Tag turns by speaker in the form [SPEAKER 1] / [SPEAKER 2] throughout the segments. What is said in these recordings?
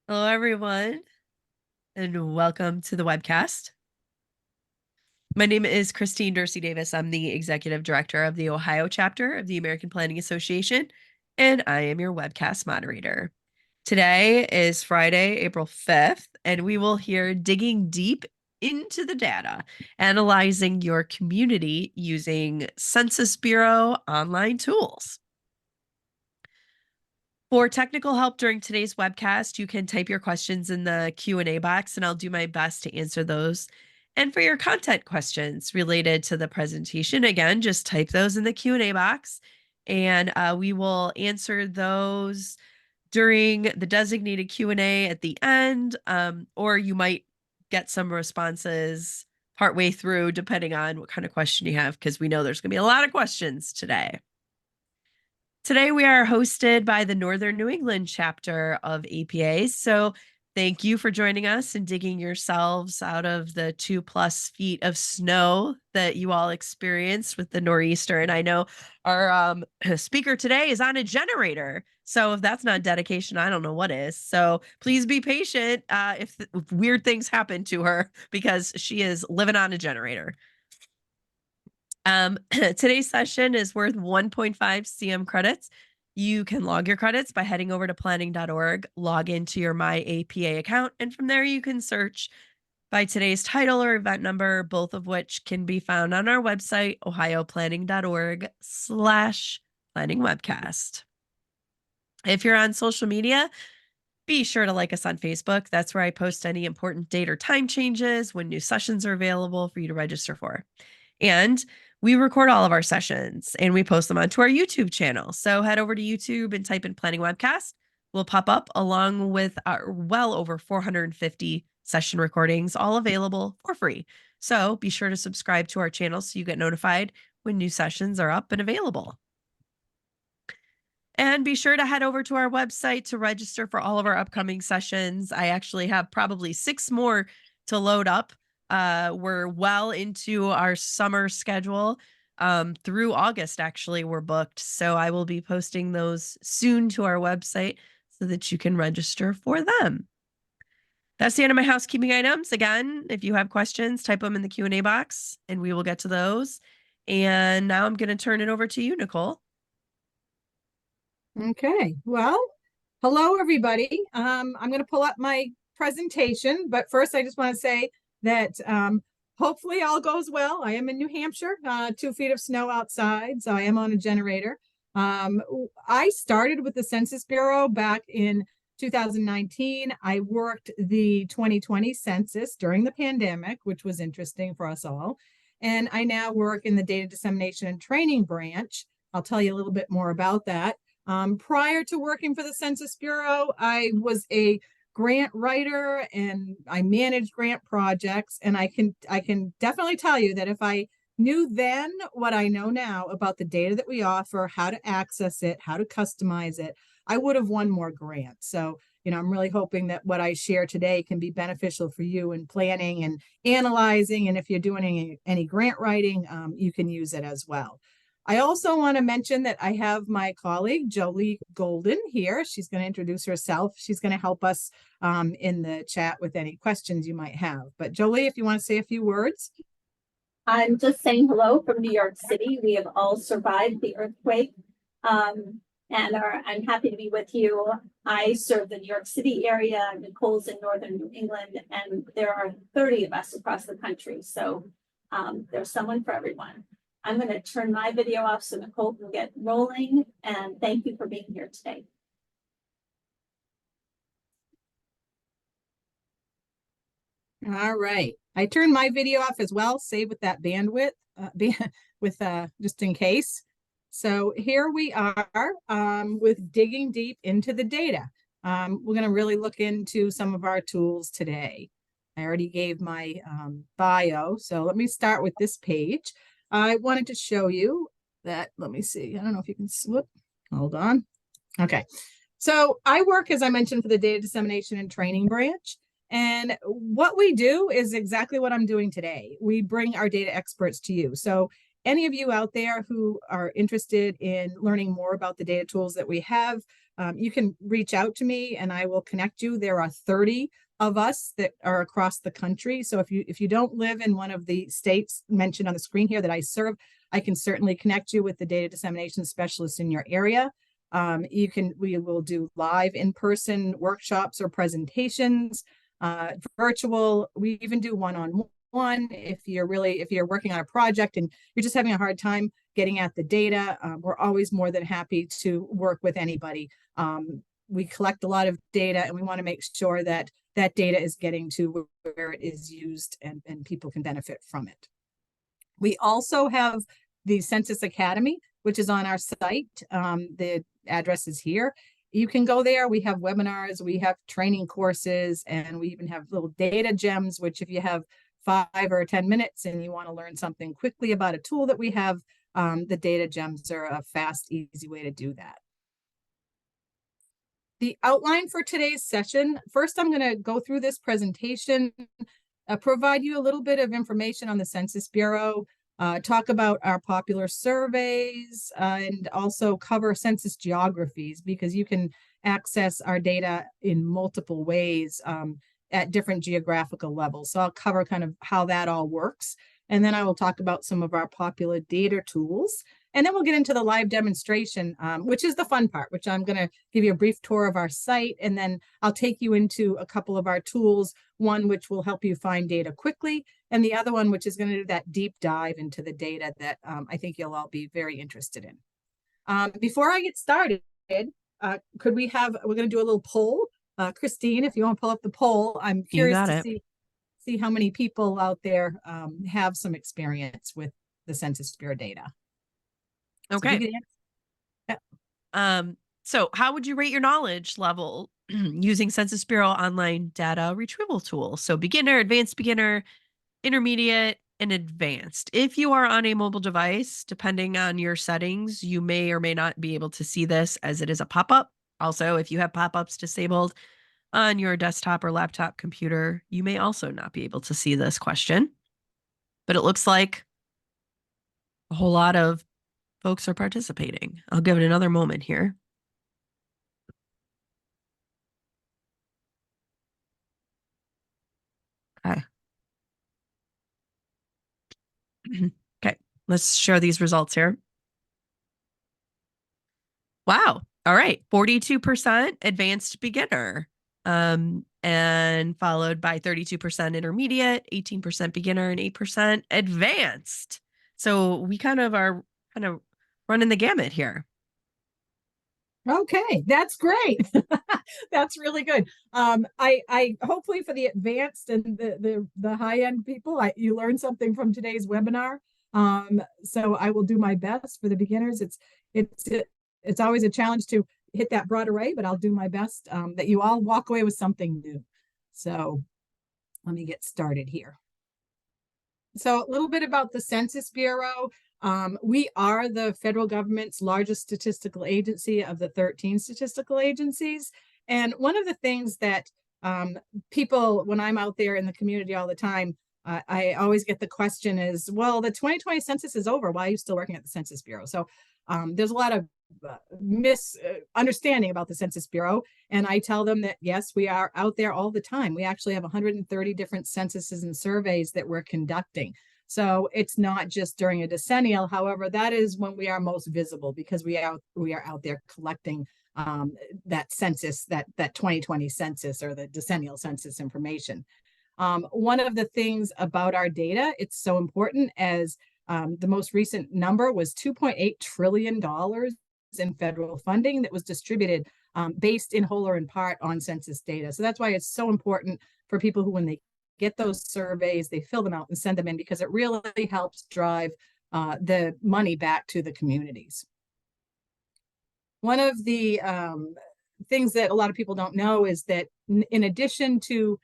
[SPEAKER 1] Hello, everyone, and welcome to the webcast. My name is Christine Dorsey Davis. I'm the executive director of the Ohio chapter of the American Planning Association, and I am your webcast moderator. Today is Friday, April 5th, and we will hear digging deep into the data, analyzing your community using Census Bureau online tools. For technical help during today's webcast, you can type your questions in the Q&A box and I'll do my best to answer those. And for your content questions related to the presentation, again, just type those in the Q&A box and we will answer those during the designated Q&A at the end, or you might get some responses partway through depending on what kind of question you have, because we know there's going to be a lot of questions today. Today, we are hosted by the Northern New England chapter of APA. So, thank you for joining us and digging yourselves out of the 2+ feet of snow that you all experienced with the nor'easter. And I know our speaker today is on a generator. So, if that's not dedication, I don't know what is. So, please be patient if weird things happen to her because she is living on a generator. Today's session is worth 1.5 CM credits. You can log your credits by heading over to planning.org, log into your My APA account, and from there you can search by today's title or event number, both of which can be found on our website, ohioplanning.org/planning webcast. If you're on social media, be sure to like us on Facebook. That's where I post any important date or time changes when new sessions are available for you to register for. And we record all of our sessions and we post them onto our YouTube channel. So head over to YouTube and type in Planning Webcast. We'll pop up along with our well over 450 session recordings, all available for free. So be sure to subscribe to our channel so you get notified when new sessions are up and available. And be sure to head over to our website to register for all of our upcoming sessions. I actually have probably 6 more to load up. We're well into our summer schedule. Through August, actually, we're booked. So I will be posting those soon to our website so that you can register for them. That's the end of my housekeeping items. Again, if you have questions, type them in the Q&A box and we will get to those. And now I'm going to turn it over to you, Nicole.
[SPEAKER 2] Okay, well, hello, everybody. I'm going to pull up my presentation, but first I just want to say that hopefully all goes well. I am in New Hampshire, 2 feet of snow outside, so I am on a generator. I started with the Census Bureau back in 2019. I worked the 2020 census during the pandemic, which was interesting for us all. And I now work in the data dissemination and training branch. I'll tell you a little bit more about that. Prior to working for the Census Bureau, I was a grant writer and I managed grant projects. And I can definitely tell you that if I knew then what I know now about the data that we offer, how to access it, how to customize it, I would have won more grants. So, I'm really hoping that what I share today can be beneficial for you in planning and analyzing. And if you're doing any grant writing, you can use it as well. I also want to mention that I have my colleague, Jolie Golden, here. She's going to introduce herself. She's going to help us in the chat with any questions you might have. But Jolie, if you want to say a few words.
[SPEAKER 3] I'm just saying hello from New York City. We have all survived the earthquake and I'm happy to be with you. I serve the New York City area. Nicole's in Northern New England, and there are 30 of us across the country. So there's someone for everyone. I'm going to turn my video off so Nicole can get rolling, and thank you for being here today.
[SPEAKER 2] All right. I turned my video off as well, save with that bandwidth, just in case. So here we are with digging deep into the data. We're going to really look into some of our tools today. I already gave my bio, so let me start with this page. I wanted to show you that, let me see, I don't know if you can, hold on. Okay, so I work, as I mentioned, for the data dissemination and training branch. And what we do is exactly what I'm doing today. We bring our data experts to you. So any of you out there who are interested in learning more about the data tools that we have, you can reach out to me and I will connect you. There are 30 of us that are across the country. So if you don't live in one of the states mentioned on the screen here that I serve, I can certainly connect you with the data dissemination specialist in your area. We will do live in-person workshops or presentations, virtual. We even do one-on-one if you're working on a project and you're just having a hard time getting at the data. We're always more than happy to work with anybody. We collect a lot of data and we want to make sure that that data is getting to where it is used and people can benefit from it. We also have the Census Academy, which is on our site. The address is here. You can go there. We have webinars, we have training courses, and we even have little data gems, which if you have 5 or 10 minutes and you want to learn something quickly about a tool that we have, the data gems are a fast, easy way to do that. The outline for today's session, first I'm going to go through this presentation, provide you a little bit of information on the Census Bureau, talk about our popular surveys, and also cover census geographies because you can access our data in multiple ways at different geographical levels. So I'll cover kind of how that all works. And then I will talk about some of our popular data tools. And then we'll get into the live demonstration, which is the fun part, which I'm going to give you a brief tour of our site. And then I'll take you into a couple of our tools, one which will help you find data quickly, and the other one which is going to do that deep dive into the data that I think you'll all be very interested in. Before I get started, we're going to do a little poll. Christine, if you want to pull up the poll, I'm curious to see how many people out there have some experience with the Census Bureau data.
[SPEAKER 1] Okay. So how would you rate your knowledge level using Census Bureau online data retrieval tool? So beginner, advanced beginner, intermediate, and advanced. If you are on a mobile device, depending on your settings, you may or may not be able to see this as it is a pop-up. Also, if you have pop-ups disabled on your desktop or laptop computer, you may also not be able to see this question. But it looks like a whole lot of folks are participating. I'll give it another moment here. Okay. Okay, let's share these results here. Wow. All right. 42% advanced beginner, and followed by 32% intermediate, 18% beginner, and 8% advanced. So we kind of are running the gamut here.
[SPEAKER 2] Okay, that's great. That's really good. I hopefully for the advanced and the high end people, you learned something from today's webinar. So I will do my best. For the beginners, it's always a challenge to hit that broad array, but I'll do my best that you all walk away with something new. So let me get started here. So a little bit about the Census Bureau. We are the federal government's largest statistical agency of the 13 statistical agencies. And one of the things that people, when I'm out there in the community all the time, I always get the question is, well, the 2020 census is over. Why are you still working at the Census Bureau? So there's a lot of misunderstanding about the Census Bureau. And I tell them that, yes, we are out there all the time. We actually have 130 different censuses and surveys that we're conducting. So it's not just during a decennial. However, that is when we are most visible because we are out there collecting that census, that 2020 census or the decennial census information. One of the things about our data, it's so important as the most recent number was $2.8 trillion in federal funding that was distributed based in whole or in part on census data. So that's why it's so important for people who, when they get those surveys, they fill them out and send them in because it really helps drive the money back to the communities. One of the things that a lot of people don't know is that in addition to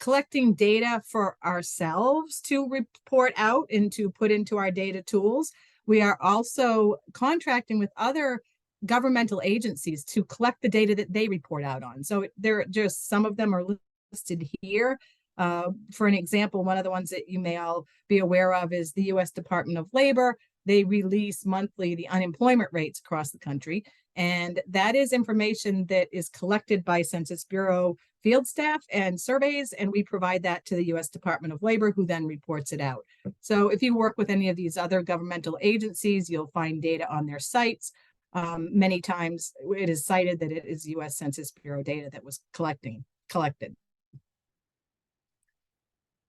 [SPEAKER 2] collecting data for ourselves to report out and to put into our data tools, we are also contracting with other governmental agencies to collect the data that they report out on. So there, just some of them are listed here. For an example, one of the ones that you may all be aware of is the U.S. Department of Labor. They release monthly the unemployment rates across the country. And that is information that is collected by Census Bureau field staff and surveys, and we provide that to the U.S. Department of Labor, who then reports it out. So if you work with any of these other governmental agencies, you'll find data on their sites. Many times it is cited that it is U.S. Census Bureau data that was collected.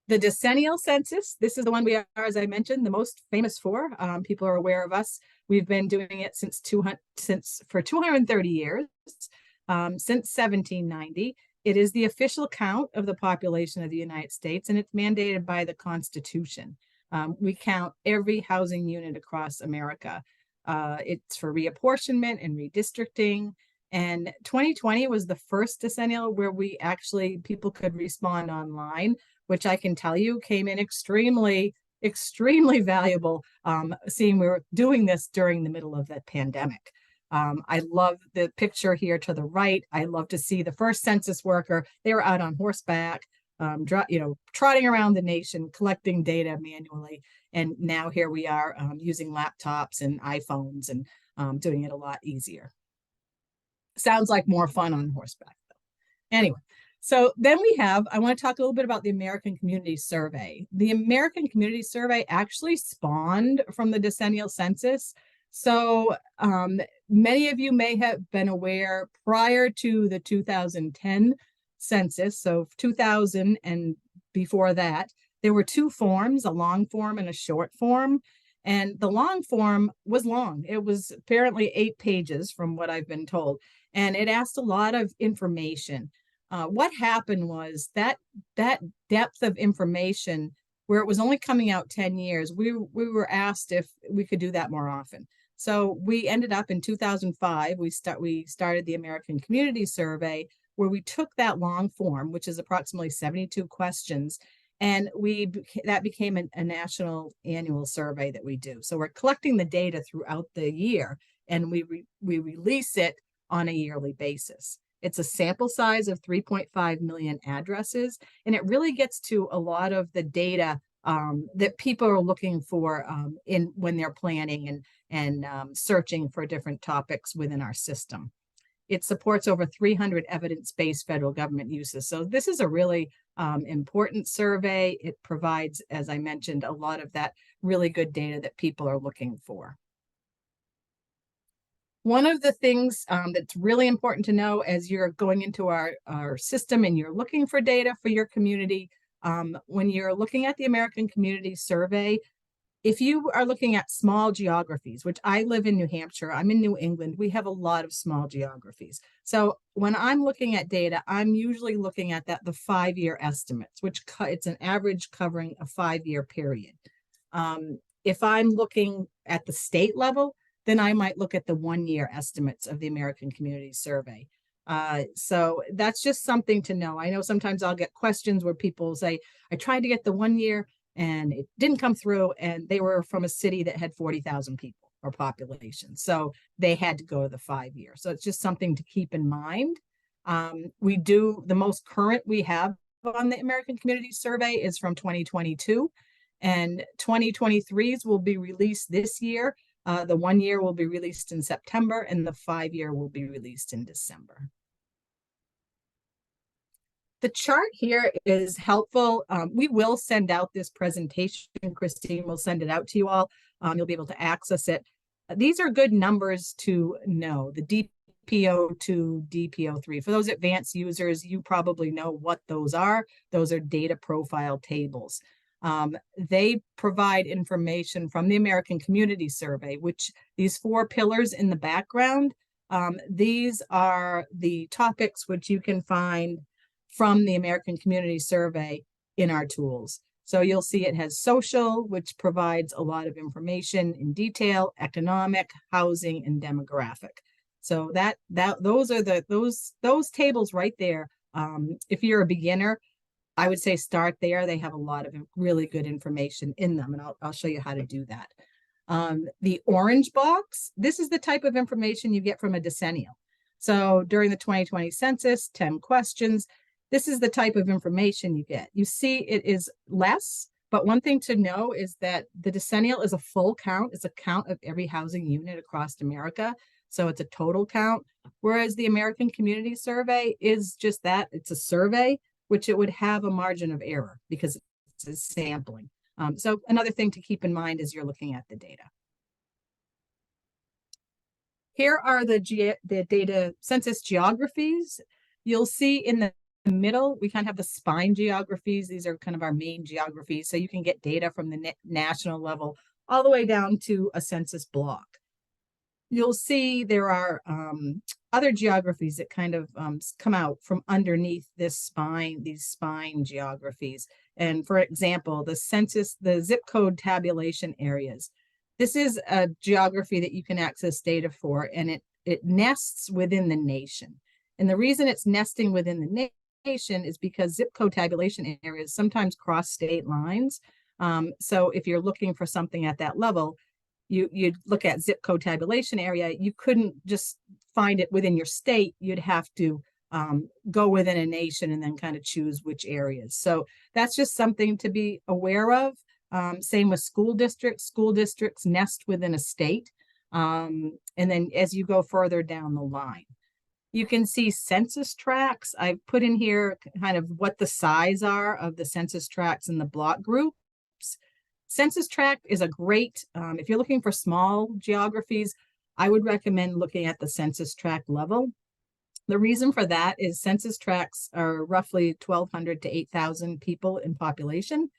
[SPEAKER 2] The decennial census, this is the one we are, as I mentioned, the most famous for. People are aware of us. We've been doing it for 230 years, since 1790. It is the official count of the population of the United States, and it's mandated by the Constitution. We count every housing unit across America. It's for reapportionment and redistricting. And 2020 was the first decennial where people could respond online, which I can tell you came in extremely valuable, seeing we were doing this during the middle of the pandemic. I love the picture here to the right. I love to see the first census worker. They were out on horseback, trotting around the nation, collecting data manually. And now here we are using laptops and iPhones and doing it a lot easier. Sounds like more fun on horseback, though. Anyway. So then I want to talk a little bit about the American Community Survey. The American Community Survey actually spawned from the decennial census. So many of you may have been aware prior to the 2010 census, so 2000 and before that, there were two forms, a long form and a short form. And the long form was long. It was apparently 8 pages from what I've been told. And it asked a lot of information. What happened was that depth of information, where it was only coming out 10 years, we were asked if we could do that more often. So we ended up in 2005, we started the American Community Survey, where we took that long form, which is approximately 72 questions, and that became a national annual survey that we do. So we're collecting the data throughout the year, and we release it on a yearly basis. It's a sample size of 3.5 million addresses, and it really gets to a lot of the data that people are looking for when they're planning and searching for different topics within our system. It supports over 300 evidence-based federal government uses. So this is a really important survey. It provides, as I mentioned, a lot of that really good data that people are looking for. One of the things that's really important to know as you're going into our system and you're looking for data for your community, when you're looking at the American Community Survey, if you are looking at small geographies, which I live in New Hampshire, I'm in New England, we have a lot of small geographies. So when I'm looking at data, I'm usually looking at the 5-year estimates, which it's an average covering a 5-year period. If I'm looking at the state level, then I might look at the 1-year estimates of the American Community Survey. So that's just something to know. I know sometimes I'll get questions where people say, I tried to get the 1 year and it didn't come through, and they were from a city that had 40,000 people or population. So they had to go to the 5-year. So it's just something to keep in mind. The most current we have on the American Community Survey is from 2022, and 2023's will be released this year. The 1 year will be released in September, and the 5-year will be released in December. The chart here is helpful. We will send out this presentation. Christine will send it out to you all. You'll be able to access it. These are good numbers to know, the DPO2, DPO3. For those advanced users, you probably know what those are. Those are data profile tables. They provide information from the American Community Survey, which these 4 pillars in the background, these are the topics which you can find from the American Community Survey in our tools. So you'll see it has social, which provides a lot of information in detail, economic, housing, and demographic. So those are those tables right there. If you're a beginner, I would say start there. They have a lot of really good information in them, and I'll show you how to do that. The orange box, this is the type of information you get from a decennial. So during the 2020 census, 10 questions, this is the type of information you get. You see it is less, but one thing to know is that the decennial is a full count. It's a count of every housing unit across America. So it's a total count. Whereas the American Community Survey is just that, it's a survey, which it would have a margin of error because it's a sampling. So another thing to keep in mind as you're looking at the data. Here are the data census geographies. You'll see in the middle, we kind of have the spine geographies. These are kind of our main geographies. So you can get data from the national level all the way down to a census block. You'll see there are other geographies that kind of come out from underneath this spine, these spine geographies. And for example, the census, the zip code tabulation areas. This is a geography that you can access data for, and it nests within the nation. And the reason it's nesting within the nation is because zip code tabulation areas sometimes cross state lines. So if you're looking for something at that level, you'd look at zip code tabulation area, you couldn't just find it within your state, you'd have to go within a nation and then kind of choose which areas. So that's just something to be aware of. Same with school districts nest within a state. And then as you go further down the line, you can see census tracts. I've put in here kind of what the size are of the census tracts in the block groups. Census tract is a great, if you're looking for small geographies, I would recommend looking at the census tract level. The reason for that is census tracts are roughly 1,200 to 8,000 people in population.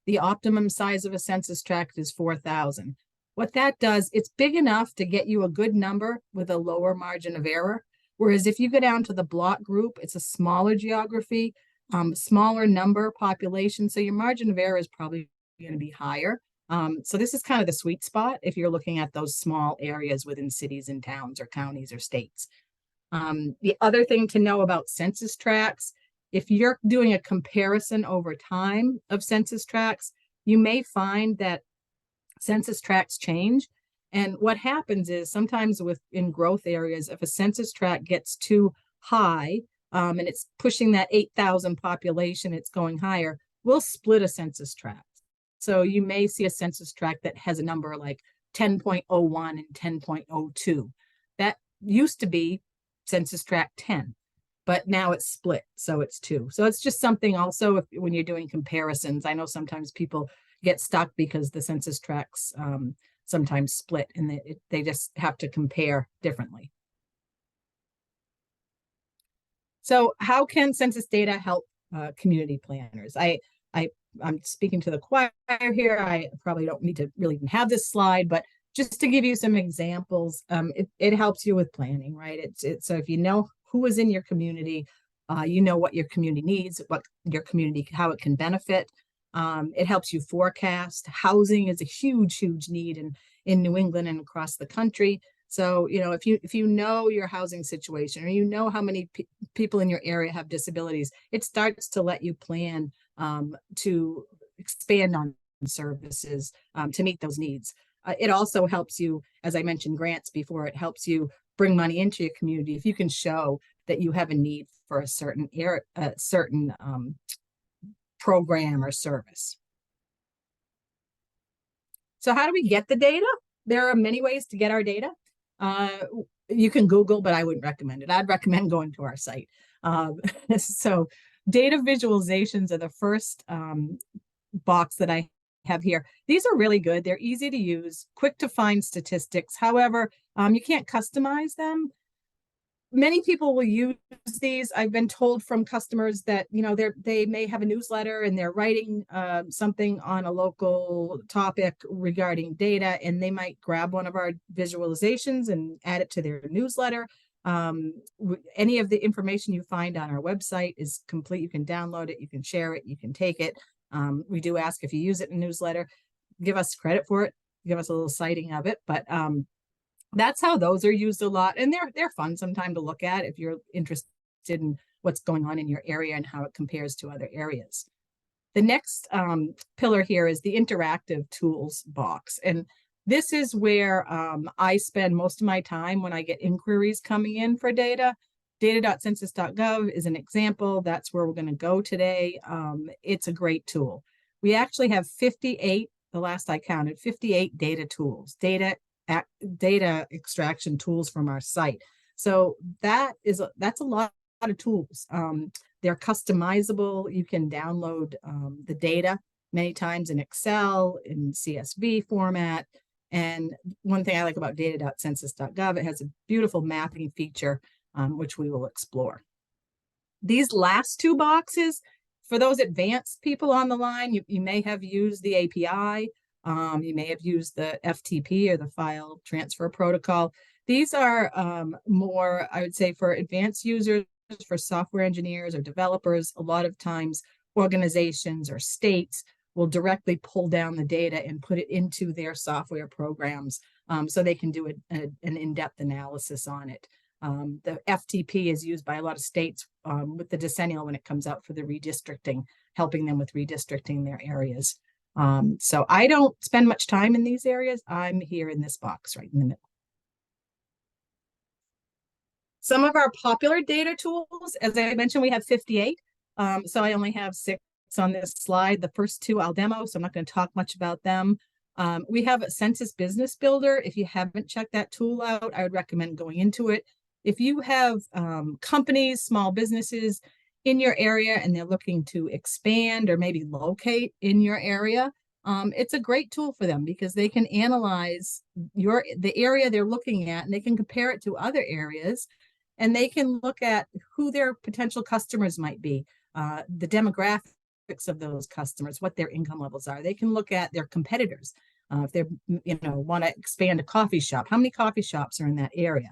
[SPEAKER 2] The optimum size of a census tract is 4,000. What that does, it's big enough to get you a good number with a lower margin of error. Whereas if you go down to the block group, it's a smaller geography, smaller number population. So your margin of error is probably going to be higher. So this is kind of the sweet spot if you're looking at those small areas within cities and towns or counties or states. The other thing to know about census tracts, if you're doing a comparison over time of census tracts, you may find that census tracts change. And what happens is sometimes in growth areas, if a census tract gets too high and it's pushing that 8,000 population, it's going higher, we'll split a census tract. So you may see a census tract that has a number like 10.01 and 10.02. That used to be census tract 10, but now it's split, so it's 2. So it's just something also when you're doing comparisons. I know sometimes people get stuck because the census tracts sometimes split and they just have to compare differently. So how can census data help community planners? I'm speaking to the choir here. I probably don't need to really even have this slide, but just to give you some examples, it helps you with planning, right? So if you know who is in your community, you know what your community needs, what your community, how it can benefit. It helps you forecast. Housing is a huge need in New England and across the country. So, you know, if you know your housing situation or you know how many people in your area have disabilities, it starts to let you plan to expand on services to meet those needs. It also helps you, as I mentioned grants before, it helps you bring money into your community if you can show that you have a need for a certain program or service. So how do we get the data? There are many ways to get our data. You can Google, but I wouldn't recommend it. I'd recommend going to our site. So data visualizations are the first box that I have here. These are really good. They're easy to use, quick to find statistics. However, you can't customize them. Many people will use these. I've been told from customers that, you know, they may have a newsletter and they're writing something on a local topic regarding data, and they might grab one of our visualizations and add it to their newsletter. Any of the information you find on our website is complete. You can download it, you can share it, you can take it. We do ask if you use it in a newsletter, give us credit for it, give us a little citing of it, but that's how those are used a lot. And they're fun sometime to look at if you're interested in what's going on in your area and how it compares to other areas. The next pillar here is the interactive tools box. And this is where I spend most of my time when I get inquiries coming in for data. Data.census.gov is an example. That's where we're going to go today. It's a great tool. We actually have 58, the last I counted, 58 data tools, data data extraction tools from our site. So that's a lot of tools. They're customizable. You can download the data many times in Excel, in CSV format. And one thing I like about data.census.gov, it has a beautiful mapping feature, which we will explore. These last two boxes, for those advanced people on the line, you may have used the API, you may have used the FTP or the file transfer protocol. These are more, I would say, for advanced users, for software engineers or developers. A lot of times organizations or states will directly pull down the data and put it into their software programs, so they can do an in-depth analysis on it. The FTP is used by a lot of states with the decennial when it comes out for the redistricting, helping them with redistricting their areas. So I don't spend much time in these areas. I'm here in this box right in the middle. Some of our popular data tools, as I mentioned, we have 58. So I only have 6 on this slide. The first 2 I'll demo, so I'm not going to talk much about them. We have a Census Business Builder. If you haven't checked that tool out, I would recommend going into it. If you have companies, small businesses in your area and they're looking to expand or maybe locate in your area, it's a great tool for them because they can analyze the area they're looking at, and they can compare it to other areas, and they can look at who their potential customers might be, the demographics of those customers, what their income levels are. They can look at their competitors. If they want to expand a coffee shop, how many coffee shops are in that area?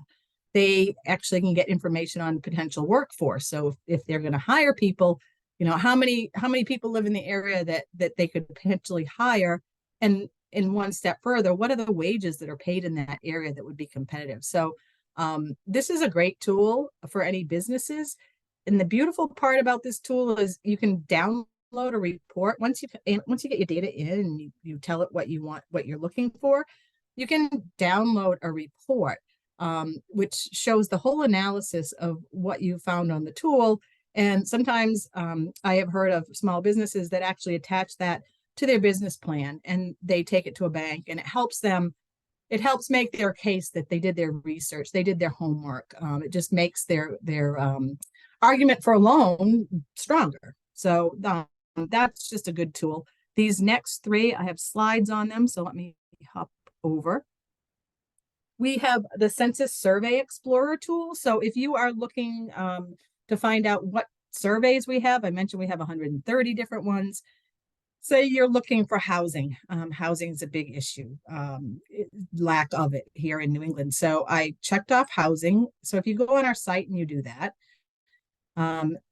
[SPEAKER 2] They actually can get information on potential workforce. So if they're going to hire people, how many people live in the area that they could potentially hire, and in one step further, what are the wages that are paid in that area that would be competitive? So this is a great tool for any businesses. And the beautiful part about this tool is you can download a report. Once you get your data in and you tell it what you want, what you're looking for, you can download a report, which shows the whole analysis of what you found on the tool. And sometimes I have heard of small businesses that actually attach that to their business plan, and they take it to a bank, and it helps make their case that they did their research, they did their homework. It just makes their argument for a loan stronger. So that's just a good tool. These next 3, I have slides on them, so let me hop over. We have the Census Survey Explorer tool. So if you are looking to find out what surveys we have, I mentioned we have 130 different ones. Say you're looking for housing. Housing is a big issue, lack of it here in New England. So I checked off housing. So if you go on our site and you do that,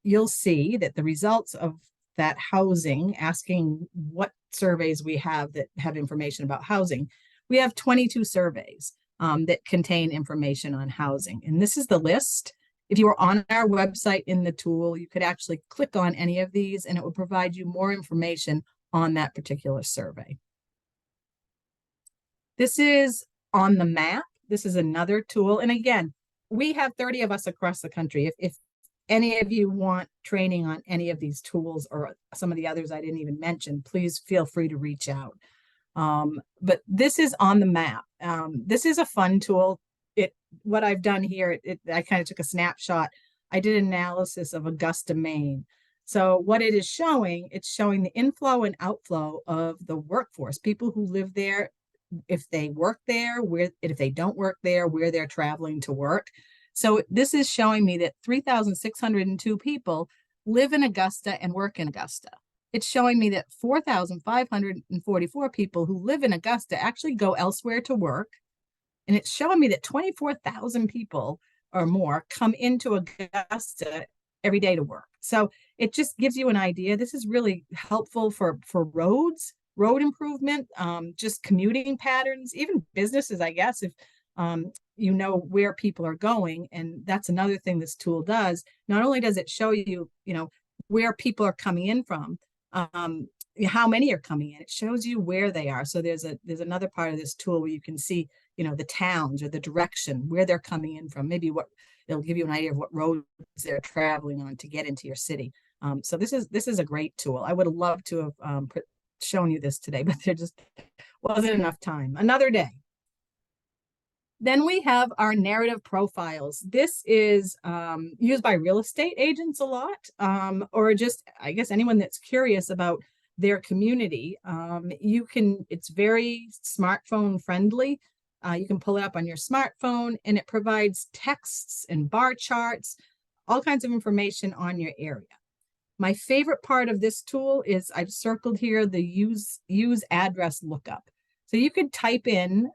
[SPEAKER 2] you'll see that the results of that housing, asking what surveys we have that have information about housing, we have 22 surveys that contain information on housing. And this is the list. If you were on our website in the tool, you could actually click on any of these and it will provide you more information on that particular survey. This is on the map. This is another tool. And again, we have 30 of us across the country. If any of you want training on any of these tools or some of the others I didn't even mention, please feel free to reach out. But this is on the map. This is a fun tool. What I've done here, I kind of took a snapshot. I did an analysis of Augusta, Maine. So what it is showing, it's showing the inflow and outflow of the workforce, people who live there, if they work there, if they don't work there, where they're traveling to work. So this is showing me that 3,602 people live in Augusta and work in Augusta. It's showing me that 4,544 people who live in Augusta actually go elsewhere to work. And it's showing me that 24,000 people or more come into Augusta every day to work. So it just gives you an idea. This is really helpful for roads, road improvement, just commuting patterns, even businesses, I guess, if you know where people are going. And that's another thing this tool does. Not only does it show you, where people are coming in from, how many are coming in, it shows you where they are. So there's another part of this tool where you can see, the towns or the direction where they're coming in from, maybe it'll give you an idea of what roads they're traveling on to get into your city. So this is a great tool. I would have loved to have shown you this today, but there just wasn't enough time. Another day. Then we have our narrative profiles. This is used by real estate agents a lot, or just, I guess, anyone that's curious about their community. It's very smartphone friendly. You can pull it up on your smartphone, and it provides texts and bar charts, all kinds of information on your area. My favorite part of this tool is I've circled here the use address lookup. So you could type in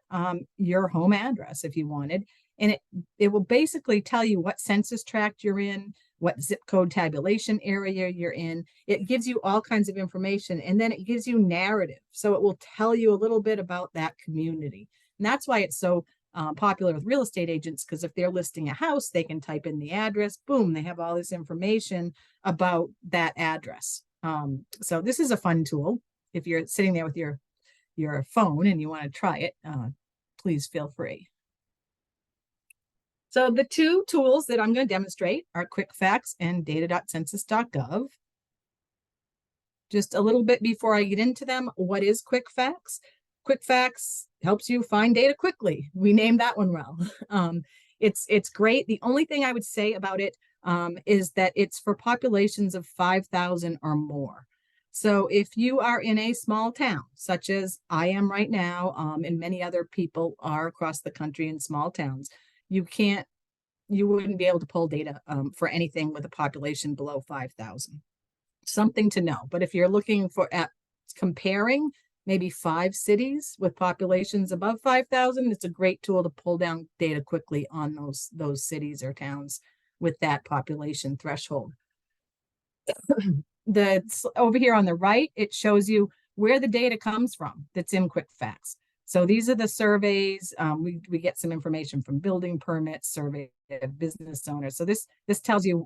[SPEAKER 2] your home address if you wanted, and it will basically tell you what census tract you're in, what zip code tabulation area you're in. It gives you all kinds of information, and then it gives you narrative. So it will tell you a little bit about that community. And that's why it's so popular with real estate agents, because if they're listing a house, they can type in the address, boom, they have all this information about that address. So this is a fun tool. If you're sitting there with your phone and you want to try it, please feel free. So the two tools that I'm going to demonstrate are QuickFacts and data.census.gov. Just a little bit before I get into them, what is QuickFacts? QuickFacts helps you find data quickly. We named that one well. It's great. The only thing I would say about it is that it's for populations of 5,000 or more. So if you are in a small town, such as I am right now, and many other people are across the country in small towns, you wouldn't be able to pull data for anything with a population below 5,000. Something to know. But if you're looking at comparing maybe 5 cities with populations above 5,000, it's a great tool to pull down data quickly on those cities or towns with that population threshold. Over here on the right, it shows you where the data comes from that's in QuickFacts. So these are the surveys. We get some information from building permits, survey of business owners. So this tells you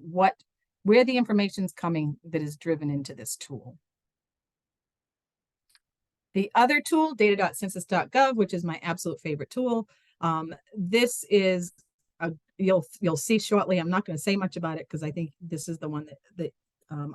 [SPEAKER 2] where the information's coming that is driven into this tool. The other tool, data.census.gov, which is my absolute favorite tool. This is you'll see shortly. I'm not going to say much about it because I think this is the one that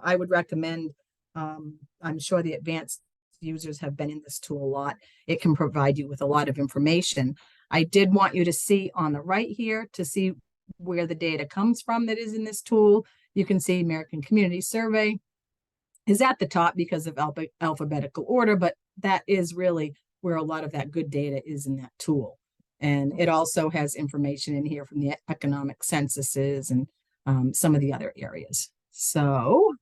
[SPEAKER 2] I would recommend. I'm sure the advanced users have been in this tool a lot. It can provide you with a lot of information. I did want you to see on the right here to see where the data comes from that is in this tool. You can see American Community Survey is at the top because of alphabetical order, but that is really where a lot of that good data is in that tool. And it also has information in here from the economic censuses and some of the other areas. So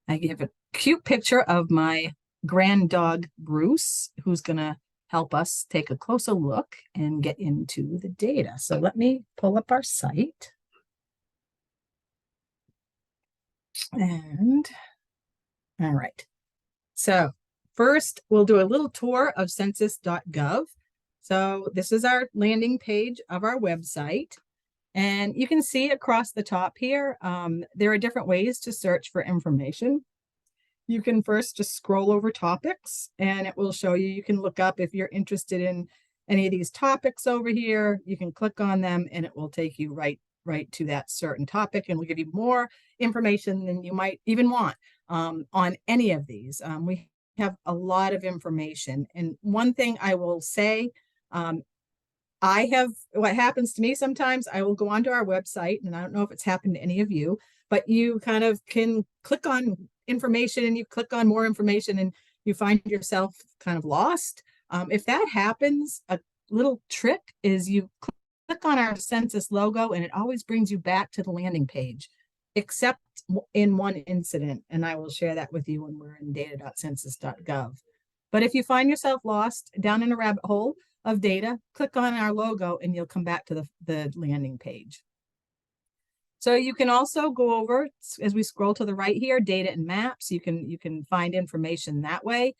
[SPEAKER 2] I give a cute picture of my grand dog, Bruce, who's going to help us take a closer look and get into the data. So let me pull up our site. And all right. So first, we'll do a little tour of census.gov. So this is our landing page of our website. And you can see across the top here, there are different ways to search for information. You can first just scroll over topics and it will show you, you can look up if you're interested in any of these topics over here. You can click on them and it will take you right to that certain topic and will give you more information than you might even want on any of these. We have a lot of information. And one thing I will say, what happens to me sometimes, I will go onto our website, and I don't know if it's happened to any of you, but you kind of can click on information and you click on more information and you find yourself kind of lost. If that happens, a little trick is you click on our census logo and it always brings you back to the landing page, except in one incident. And I will share that with you when we're in data.census.gov. But if you find yourself lost down in a rabbit hole of data, click on our logo and you'll come back to the landing page. So you can also go over, as we scroll to the right here, data and maps. You can find information that way.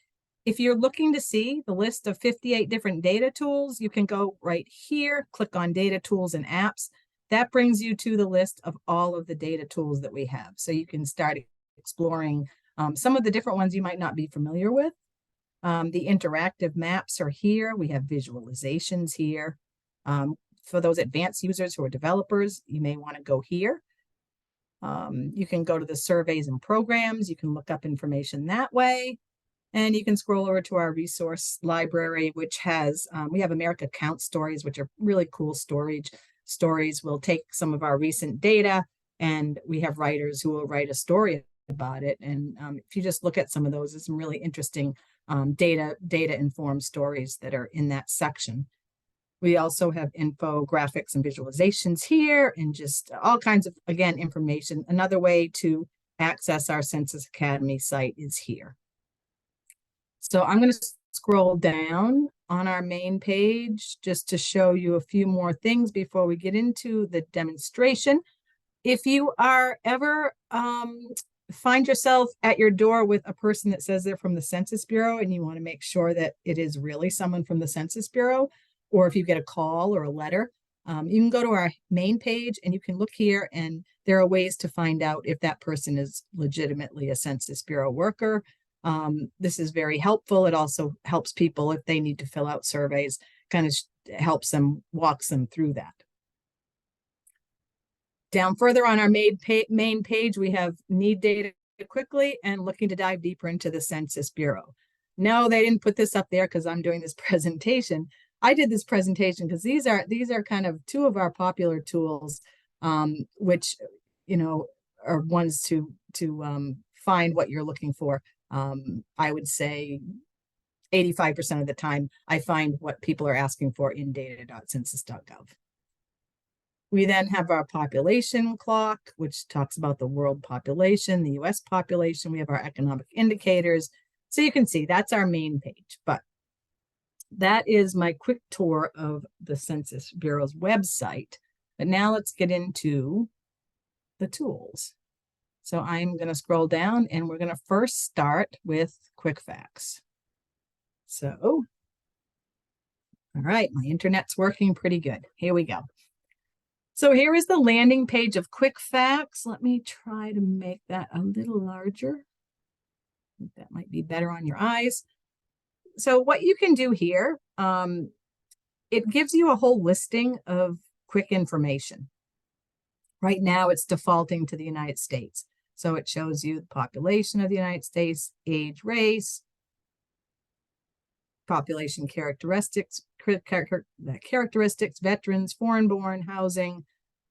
[SPEAKER 2] If you're looking to see the list of 58 different data tools, you can go right here, click on data tools and apps. That brings you to the list of all of the data tools that we have. So you can start exploring some of the different ones you might not be familiar with. The interactive maps are here. We have visualizations here. For those advanced users who are developers, you may want to go here. You can go to the surveys and programs. You can look up information that way. And you can scroll over to our resource library, which has, we have America Count stories, which are really cool stories. We'll take some of our recent data, and we have writers who will write a story about it. And if you just look at some of those, there's some really interesting data informed stories that are in that section. We also have infographics and visualizations here, and just all kinds of, again, information. Another way to access our Census Academy site is here. So I'm going to scroll down on our main page just to show you a few more things before we get into the demonstration. If you are ever find yourself at your door with a person that says they're from the Census Bureau and you want to make sure that it is really someone from the Census Bureau, or if you get a call or a letter, you can go to our main page and you can look here, and there are ways to find out if that person is legitimately a Census Bureau worker. This is very helpful. It also helps people if they need to fill out surveys, kind of helps them, walks them through that. Down further on our main page, we have need data quickly and looking to dive deeper into the Census Bureau. No, they didn't put this up there because I'm doing this presentation. I did this presentation because these are kind of two of our popular tools, which, you know, are ones to find what you're looking for. I would say 85% of the time, I find what people are asking for in data.census.gov. We then have our population clock, which talks about the world population, the US population. We have our economic indicators. So you can see that's our main page. But that is my quick tour of the Census Bureau's website. But now let's get into the tools. So I'm going to scroll down, and we're going to first start with quick facts. So, all right, my internet's working pretty good. Here we go. So here is the landing page of quick facts. Let me try to make that a little larger. I think that might be better on your eyes. So what you can do here, it gives you a whole listing of quick information. Right now it's defaulting to the United States. So it shows you the population of the United States, age, race, population characteristics, veterans, foreign-born, housing,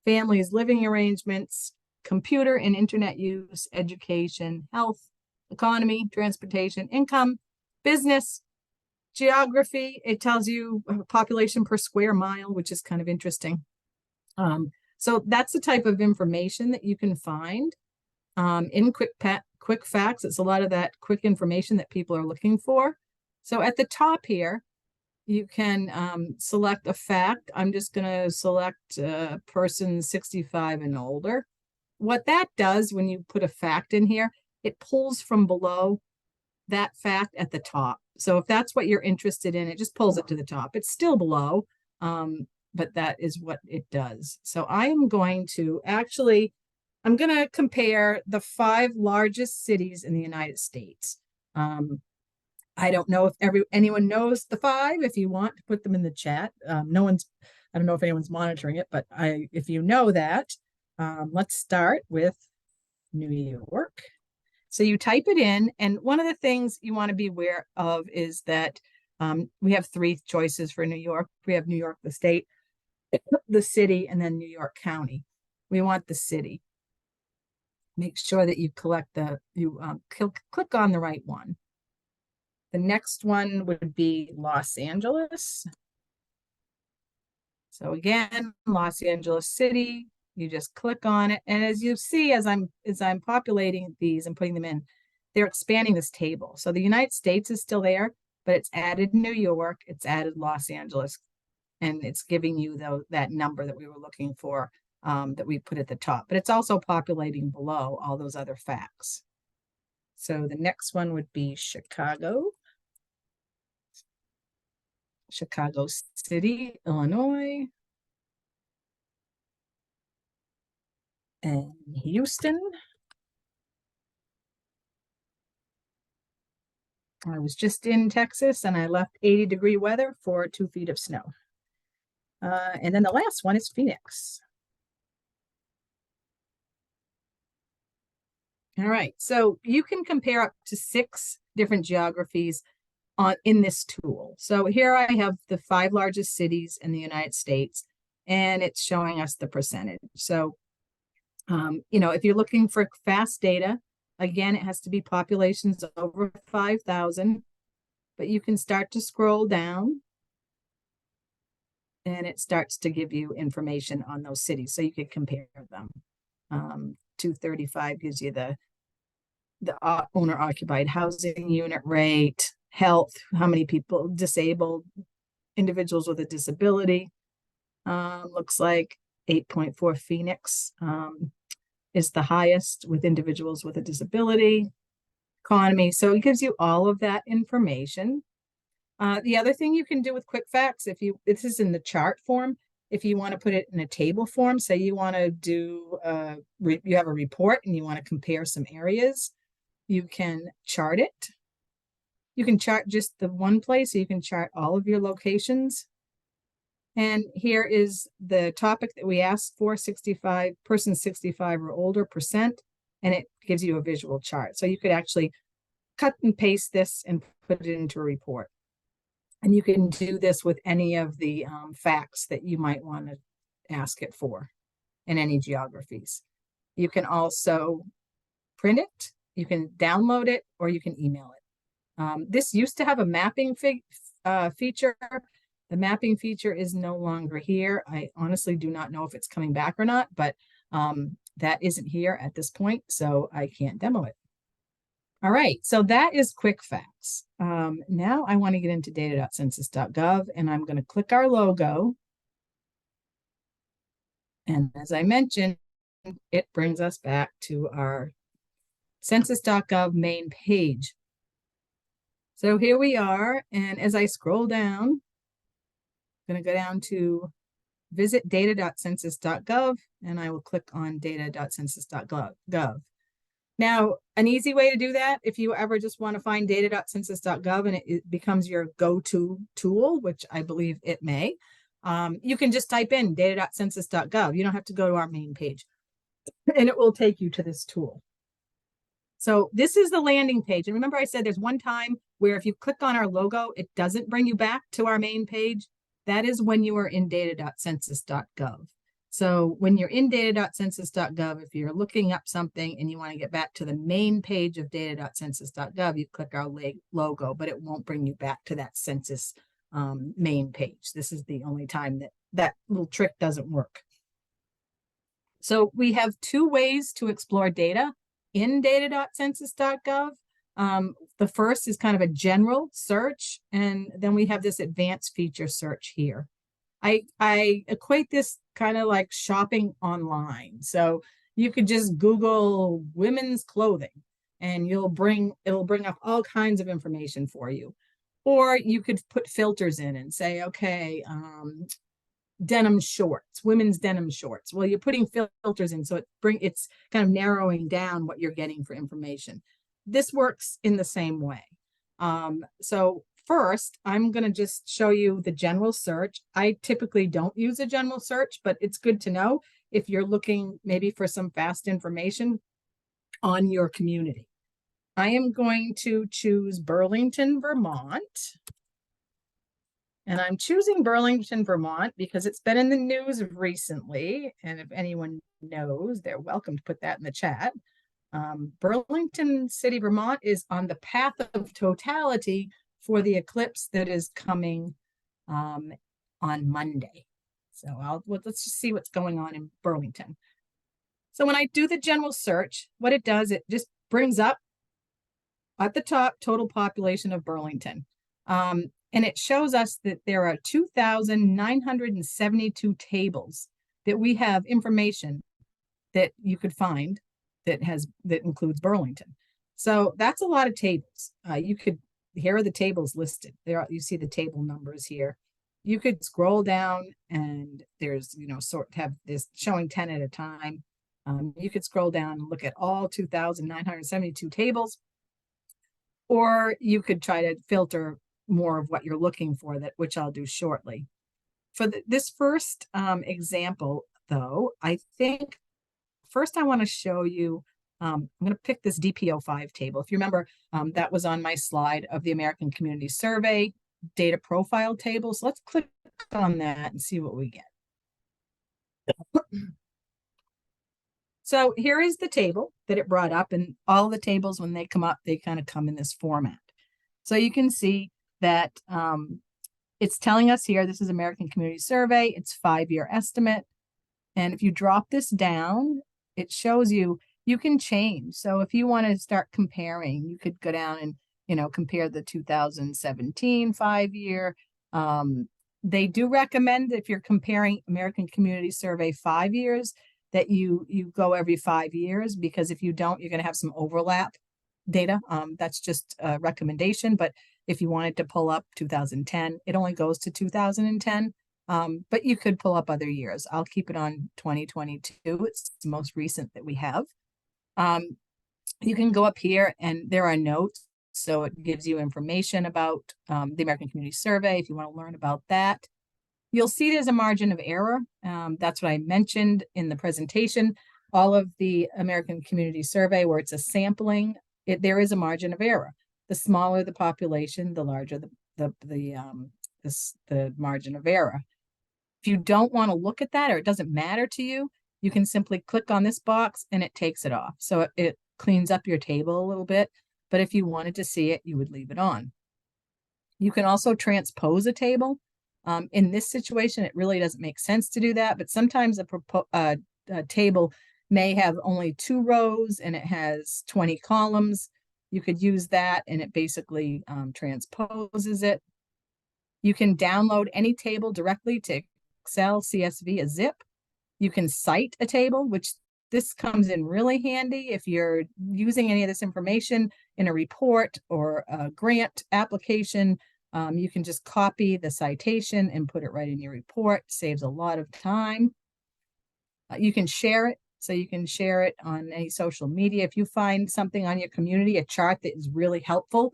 [SPEAKER 2] families, living arrangements, computer and internet use, education, health, economy, transportation, income, business, geography. It tells you population per square mile, which is kind of interesting. So that's the type of information that you can find in quick facts. It's a lot of that quick information that people are looking for. So at the top here, you can select a fact. I'm just going to select a person 65 and older. What that does when you put a fact in here, it pulls from below that fact at the top. So if that's what you're interested in, it just pulls it to the top. It's still below, but that is what it does. So I am going to I'm going to compare the 5 largest cities in the United States. I don't know if anyone knows the 5. If you want to put them in the chat, I don't know if anyone's monitoring it, but if you know that, let's start with New York. So you type it in, and one of the things you want to be aware of is that we have 3 choices for New York. We have New York, the state, the city, and then New York County. We want the city. Make sure that you click on the right one. The next one would be Los Angeles. So again, Los Angeles City, you just click on it. And as you see, as I'm populating these and putting them in, they're expanding this table. So the United States is still there, but it's added New York, it's added Los Angeles, and it's giving you that number that we were looking for, that we put at the top. But it's also populating below all those other facts. So the next one would be Chicago. Chicago City, Illinois. And Houston. I was just in Texas and I left 80-degree weather for 2 feet of snow. And then the last one is Phoenix. All right, so you can compare up to 6 different geographies in this tool. So here I have the 5 largest cities in the United States, and it's showing us the percentage. So, if you're looking for fast data, again, it has to be populations over 5,000, but you can start to scroll down and it starts to give you information on those cities so you can compare them. 235 gives you the owner occupied housing unit rate, health, how many people, disabled individuals with a disability. Looks like 8.4 Phoenix is the highest with individuals with a disability. Economy, so it gives you all of that information. The other thing you can do with quick facts, this is in the chart form, if you want to put it in a table form, say you want to do, you have a report and you want to compare some areas, you can chart it. You can chart just the one place, so you can chart all of your locations. And here is the topic that we asked for, 65, persons 65 or older percent, and it gives you a visual chart. So you could actually cut and paste this and put it into a report. And you can do this with any of the facts that you might want to ask it for in any geographies. You can also print it, you can download it, or you can email it. This used to have a mapping feature. The mapping feature is no longer here. I honestly do not know if it's coming back or not, but that isn't here at this point, so I can't demo it. All right, so that is quick facts. Now I want to get into data.census.gov, and I'm going to click our logo. And as I mentioned, it brings us back to our census.gov main page. So here we are, and as I scroll down, I'm going to go down to visit data.census.gov, and I will click on data.census.gov. Now, an easy way to do that, if you ever just want to find data.census.gov and it becomes your go-to tool, which I believe it may, you can just type in data.census.gov. You don't have to go to our main page, and it will take you to this tool. So this is the landing page. And remember I said there's one time where if you click on our logo, it doesn't bring you back to our main page. That is when you are in data.census.gov. So when you're in data.census.gov, if you're looking up something and you want to get back to the main page of data.census.gov, you click our logo, but it won't bring you back to that census main page. This is the only time that little trick doesn't work. So we have 2 ways to explore data in data.census.gov. The first is kind of a general search, and then we have this advanced feature search here. I equate this kind of like shopping online. So you could just Google women's clothing and it'll bring up all kinds of information for you. Or you could put filters in and say, okay, denim shorts, women's denim shorts. Well, you're putting filters in, so it's kind of narrowing down what you're getting for information. This works in the same way. So first, I'm going to just show you the general search. I typically don't use a general search, but it's good to know if you're looking maybe for some fast information on your community. I am going to choose Burlington, Vermont. And I'm choosing Burlington, Vermont because it's been in the news recently. And if anyone knows, they're welcome to put that in the chat. Burlington City, Vermont is on the path of totality for the eclipse that is coming on Monday. So let's just see what's going on in Burlington. So when I do the general search, what it does, it just brings up at the top total population of Burlington. And it shows us that there are 2,972 tables that we have information that you could find that includes Burlington. So that's a lot of tables. Here are the tables listed. You see the table numbers here. You could scroll down and there's, have this showing 10 at a time. You could scroll down and look at all 2,972 tables, or you could try to filter more of what you're looking for, which I'll do shortly. For this first example, though, I think first I want to show you I'm going to pick this DPO5 table. If you remember, that was on my slide of the American Community Survey data profile table. So let's click on that and see what we get. So here is the table that it brought up, and all the tables, when they come up, they kind of come in this format. So you can see that it's telling us here, this is American Community Survey, it's 5-year estimate. And if you drop this down, it shows you can change. So if you want to start comparing, you could go down and, compare the 2017 5-year. They do recommend, if you're comparing American Community Survey 5 years, that you go every 5 years, because if you don't, you're going to have some overlap data. That's just a recommendation. But if you wanted to pull up 2010, it only goes to 2010. But you could pull up other years. I'll keep it on 2022. It's the most recent that we have. You can go up here and there are notes. So it gives you information about the American Community Survey if you want to learn about that. You'll see there's a margin of error. That's what I mentioned in the presentation. All of the American Community Survey, where it's a sampling, there is a margin of error. The smaller the population, the larger the margin of error. If you don't want to look at that, or it doesn't matter to you, you can simply click on this box and it takes it off. So it cleans up your table a little bit. But if you wanted to see it, you would leave it on. You can also transpose a table. In this situation, it really doesn't make sense to do that, but sometimes a table may have only 2 rows and it has 20 columns. You could use that and it basically transposes it. You can download any table directly to Excel, CSV, a zip. You can cite a table, which this comes in really handy if you're using any of this information in a report or a grant application. You can just copy the citation and put it right in your report. Saves a lot of time. You can share it. So you can share it on any social media. If you find something on your community, a chart that is really helpful,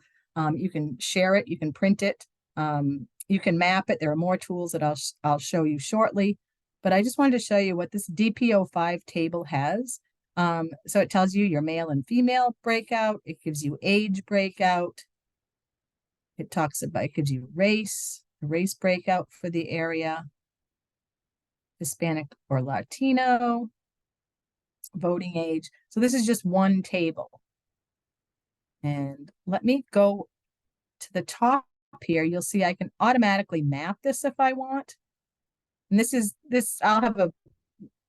[SPEAKER 2] you can share it. You can print it. You can map it. There are more tools that I'll show you shortly. But I just wanted to show you what this DPO5 table has. So it tells you your male and female breakout. It gives you age breakout. It gives you race breakout for the area, Hispanic or Latino, voting age. So this is just one table. And let me go to the top here. You'll see I can automatically map this if I want. And I'll have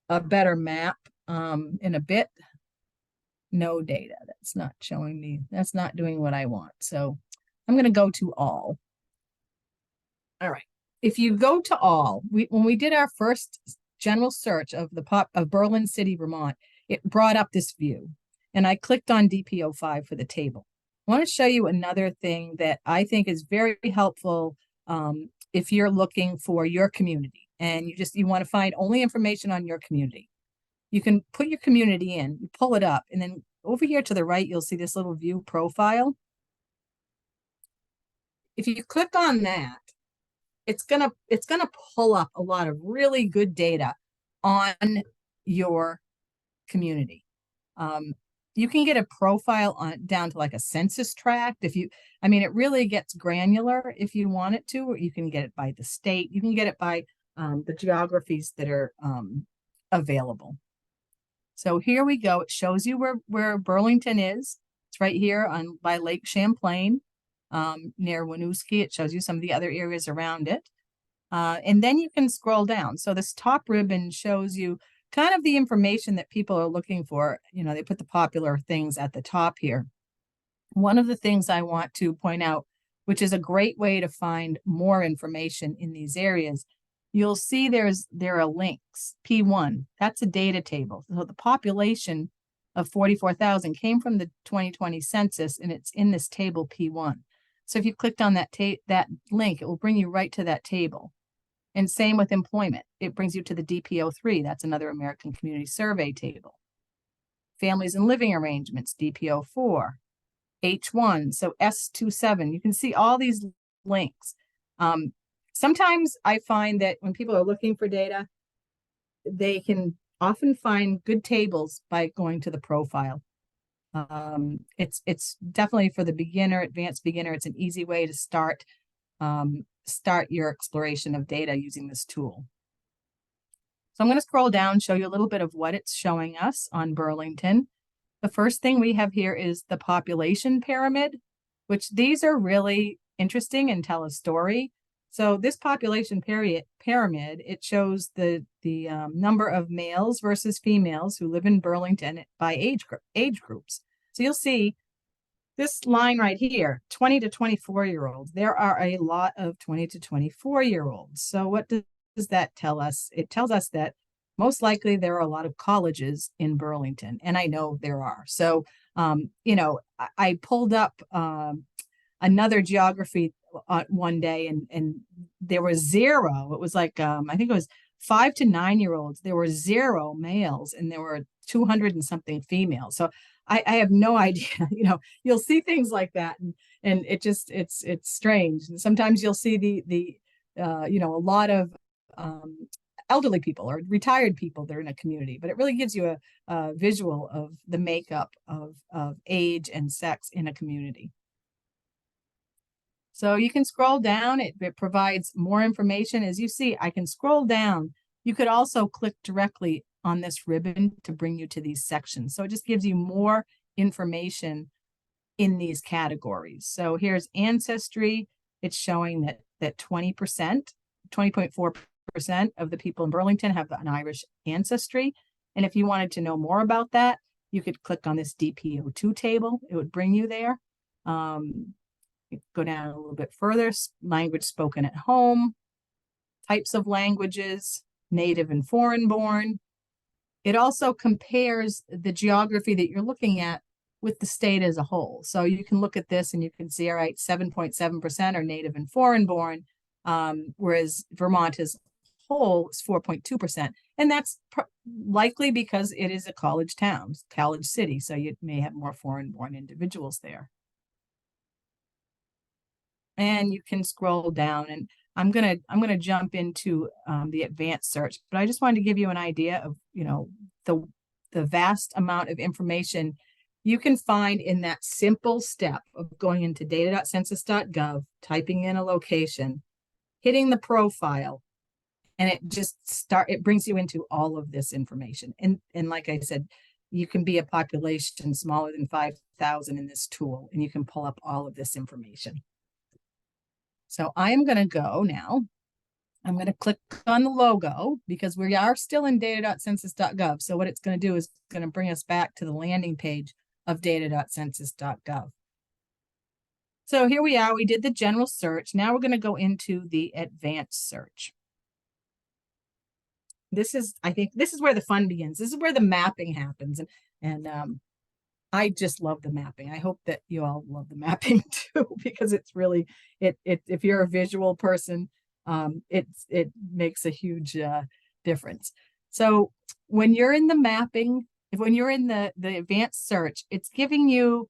[SPEAKER 2] a better map in a bit. No data. That's not showing me. That's not doing what I want. So I'm going to go to all. All right. If you go to all, when we did our first general search of Berlin City, Vermont, it brought up this view. And I clicked on DPO5 for the table. I want to show you another thing that I think is very helpful if you're looking for your community and you want to find only information on your community. You can put your community in, you pull it up, and then over here to the right, you'll see this little view profile. If you click on that, it's gonna pull up a lot of really good data on your community. You can get a profile down to like a census tract. It really gets granular if you want it to, or you can get it by the state. You can get it by the geographies that are available. So here we go. It shows you where Burlington is. It's right here by Lake Champlain, near Winooski. It shows you some of the other areas around it. And then you can scroll down. So this top ribbon shows you kind of the information that people are looking for. They put the popular things at the top here. One of the things I want to point out, which is a great way to find more information in these areas, you'll see there are links. P1, that's a data table. So the population of 44,000 came from the 2020 census, and it's in this table P1. So if you clicked on that link, it will bring you right to that table. And same with employment. It brings you to the DPO3. That's another American Community Survey table. Families and living arrangements, DPO4. H1, so S27. You can see all these links. Sometimes I find that when people are looking for data, they can often find good tables by going to the profile. It's definitely for the beginner, advanced beginner. It's an easy way to start your exploration of data using this tool. So I'm going to scroll down, show you a little bit of what it's showing us on Burlington. The first thing we have here is the population pyramid, which these are really interesting and tell a story. So this population pyramid, it shows the number of males versus females who live in Burlington by age groups. So you'll see this line right here, 20 to 24-year-olds. There are a lot of 20 to 24-year-olds. So what does that tell us? It tells us that most likely there are a lot of colleges in Burlington, and I know there are. So, I pulled up another geography one day, and there was zero. It was like, I think it was 5 to 9-year-olds. There were 0 males, and there were 200 and something females. So I have no idea. You'll see things like that, and it's strange. And sometimes you'll see a lot of elderly people or retired people that are in a community, but it really gives you a visual of the makeup of age and sex in a community. So you can scroll down, it provides more information. As you see, I can scroll down. You could also click directly on this ribbon to bring you to these sections. So it just gives you more information in these categories. So here's ancestry. It's showing that 20.4% of the people in Burlington have an Irish ancestry. And if you wanted to know more about that, you could click on this DPO2 table. It would bring you there. Go down a little bit further, language spoken at home, types of languages, native and foreign born. It also compares the geography that you're looking at with the state as a whole. So you can look at this and you can see, all right, 7.7% are native and foreign born, whereas Vermont as a whole is 4.2%. And that's likely because it is a college town, college city. So you may have more foreign born individuals there. And you can scroll down, and I'm gonna jump into the advanced search, but I just wanted to give you an idea of the vast amount of information you can find in that simple step of going into data.census.gov, typing in a location, hitting the profile, and it brings you into all of this information. And like I said, you can be a population smaller than 5,000 in this tool, and you can pull up all of this information. So I am going to go now. I'm going to click on the logo because we are still in data.census.gov. So what it's going to do is going to bring us back to the landing page of data.census.gov. So here we are. We did the general search. Now we're going to go into the advanced search. I think this is where the fun begins. This is where the mapping happens. And I just love the mapping. I hope that you all love the mapping too, because it's really, if you're a visual person, it makes a huge difference. So when you're in the mapping, when you're in the advanced search, it's giving you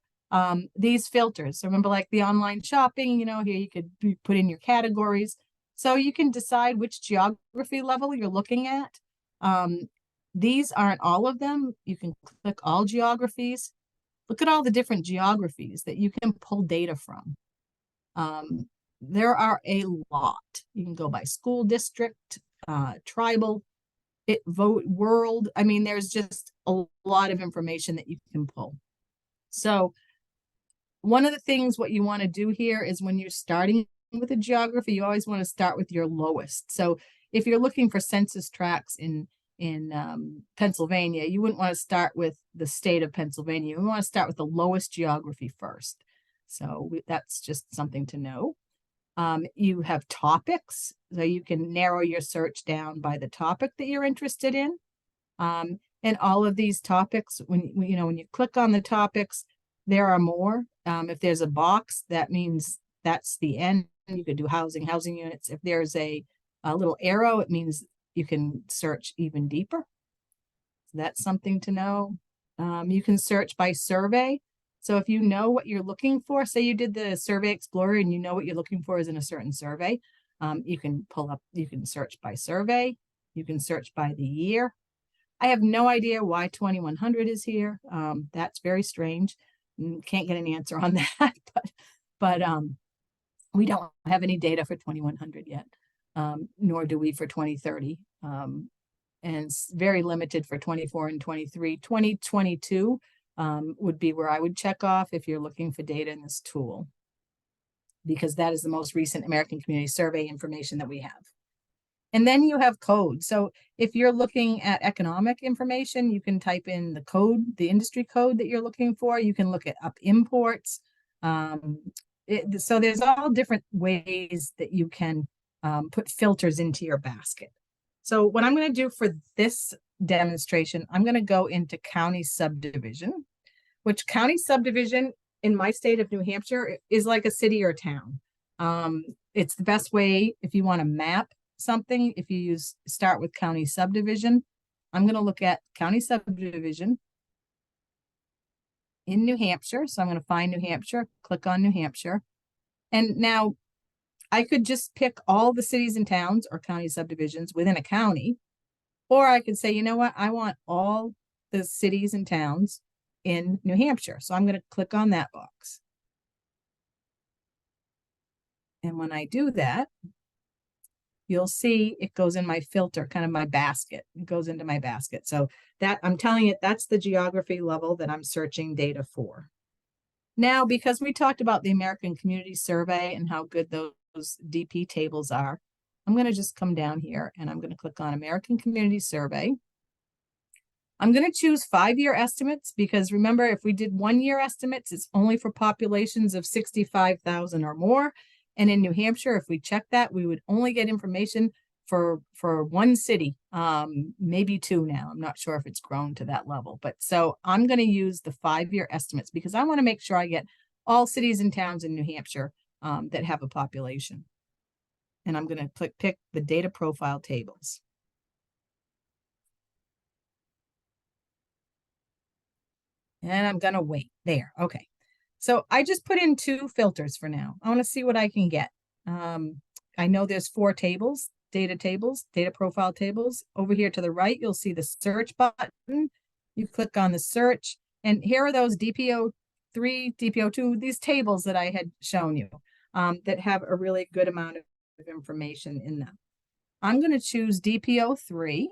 [SPEAKER 2] these filters. So remember, like the online shopping, here you could put in your categories. So you can decide which geography level you're looking at. These aren't all of them. You can click all geographies. Look at all the different geographies that you can pull data from. There are a lot. You can go by school district, tribal, world. I mean, there's just a lot of information that you can pull. So one of the things what you want to do here is when you're starting with a geography, you always want to start with your lowest. So if you're looking for census tracts in Pennsylvania, you wouldn't want to start with the state of Pennsylvania. You want to start with the lowest geography first. So that's just something to know. You have topics, so you can narrow your search down by the topic that you're interested in. And all of these topics, when you click on the topics, there are more. If there's a box, that means that's the end. You could do housing units. If there's a little arrow, it means you can search even deeper. So that's something to know. You can search by survey. So if you know what you're looking for, say you did the Survey Explorer and you know what you're looking for is in a certain survey, you can search by survey. You can search by the year. I have no idea why 2100 is here. That's very strange. Can't get an answer on that, but we don't have any data for 2100 yet, nor do we for 2030. And it's very limited for 24 and 23. 2022 would be where I would check off if you're looking for data in this tool, because that is the most recent American Community Survey information that we have. And then you have code. So if you're looking at economic information, you can type in the code, the industry code that you're looking for. You can look at up imports. So there's all different ways that you can put filters into your basket. So what I'm going to do for this demonstration, I'm going to go into county subdivision, which county subdivision in my state of New Hampshire is like a city or town. It's the best way if you want to map something. If you start with county subdivision, I'm going to look at county subdivision in New Hampshire. So I'm going to find New Hampshire, click on New Hampshire. And now I could just pick all the cities and towns or county subdivisions within a county, or I could say, you know what, I want all the cities and towns in New Hampshire. So I'm going to click on that box. And when I do that, you'll see it goes in my filter, kind of my basket. It goes into my basket. So that I'm telling it, that's the geography level that I'm searching data for. Now, because we talked about the American Community Survey and how good those DP tables are, I'm going to just come down here and I'm going to click on American Community Survey. I'm going to choose 5-year estimates because remember, if we did 1-year estimates, it's only for populations of 65,000 or more. And in New Hampshire, if we check that, we would only get information for one city, maybe 2 now. I'm not sure if it's grown to that level. But so I'm going to use the 5-year estimates because I want to make sure I get all cities and towns in New Hampshire that have a population. And I'm going to pick the data profile tables. And I'm going to wait there. Okay. So I just put in 2 filters for now. I want to see what I can get. I know there's 4 tables, data profile tables. Over here to the right, you'll see the search button. You click on the search, and here are those DPO3, DPO2, these tables that I had shown you that have a really good amount of information in them. I'm going to choose DPO3.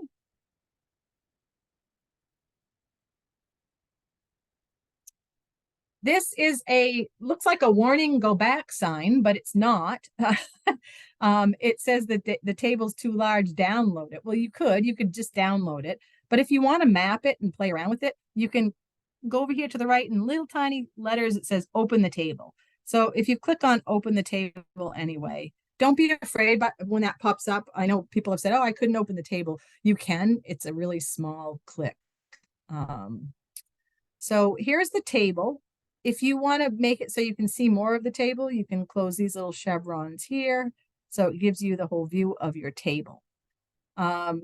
[SPEAKER 2] This is looks like a warning, go back sign, but it's not. It says that the table's too large, download it. Well, you could just download it. But if you want to map it and play around with it, you can go over here to the right in little tiny letters. It says open the table. So if you click on open the table anyway, don't be afraid when that pops up. I know people have said, oh, I couldn't open the table. You can. It's a really small click. So here's the table. If you want to make it so you can see more of the table, you can close these little chevrons here. So it gives you the whole view of your table. I'm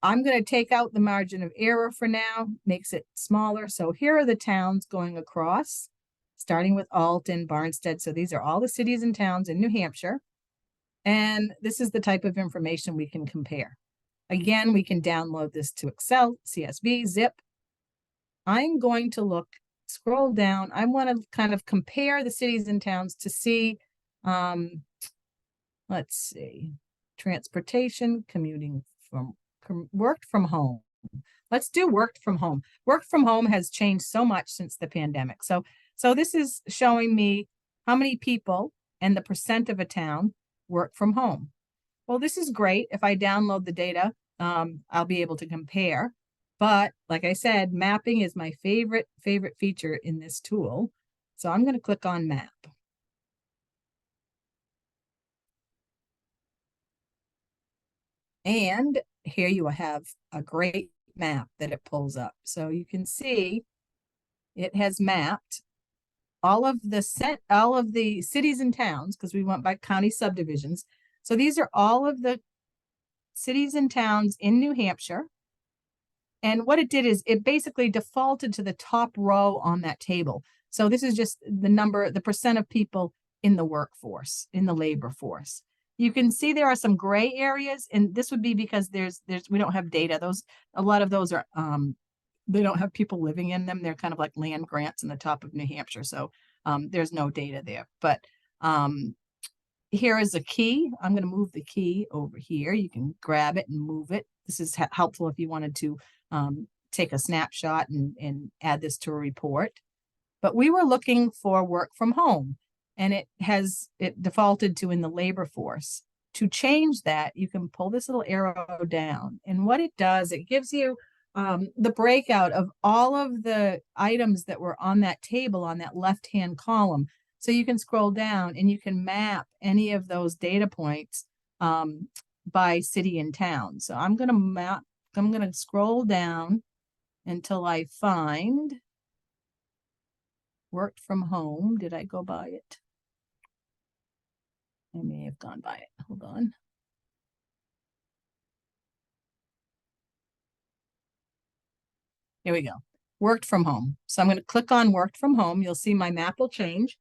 [SPEAKER 2] going to take out the margin of error for now, makes it smaller. So here are the towns going across, starting with Alton, Barnstead. So these are all the cities and towns in New Hampshire. And this is the type of information we can compare. Again, we can download this to Excel, CSV, zip. I'm going to scroll down. I want to kind of compare the cities and towns to see, let's see, transportation, commuting worked from home. Let's do worked from home. Worked from home has changed so much since the pandemic. So this is showing me how many people and the percent of a town work from home. Well, this is great. If I download the data, I'll be able to compare. But like I said, mapping is my favorite feature in this tool. So I'm going to click on map. And here you have a great map that it pulls up. So you can see it has mapped all of the cities and towns, because we went by county subdivisions. So these are all of the cities and towns in New Hampshire. And what it did is it basically defaulted to the top row on that table. So this is just the percent of people in the workforce, in the labor force. You can see there are some gray areas, and this would be because we don't have data. A lot of those are they don't have people living in them. They're kind of like land grants in the top of New Hampshire. So there's no data there. But here is a key. I'm going to move the key over here. You can grab it and move it. This is helpful if you wanted to take a snapshot and add this to a report. But we were looking for work from home, and it defaulted to in the labor force. To change that, you can pull this little arrow down. And what it does, it gives you the breakout of all of the items that were on that table on that left-hand column. So you can scroll down and you can map any of those data points by city and town. So I'm going to scroll down until I find worked from home. Did I go by it? I may have gone by it. Hold on. Here we go. Worked from home. So I'm going to click on worked from home. You'll see my map will change.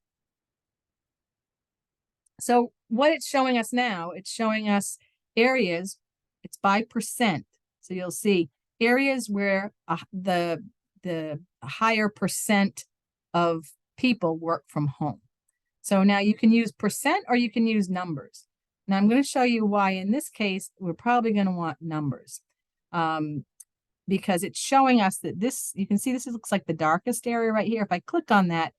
[SPEAKER 2] So what it's showing us now, it's showing us areas, it's by percent. So you'll see areas where the higher percent of people work from home. So now you can use percent or you can use numbers. Now I'm going to show you why in this case, we're probably going to want numbers. Because it's showing us that you can see this looks like the darkest area right here. If I click on that,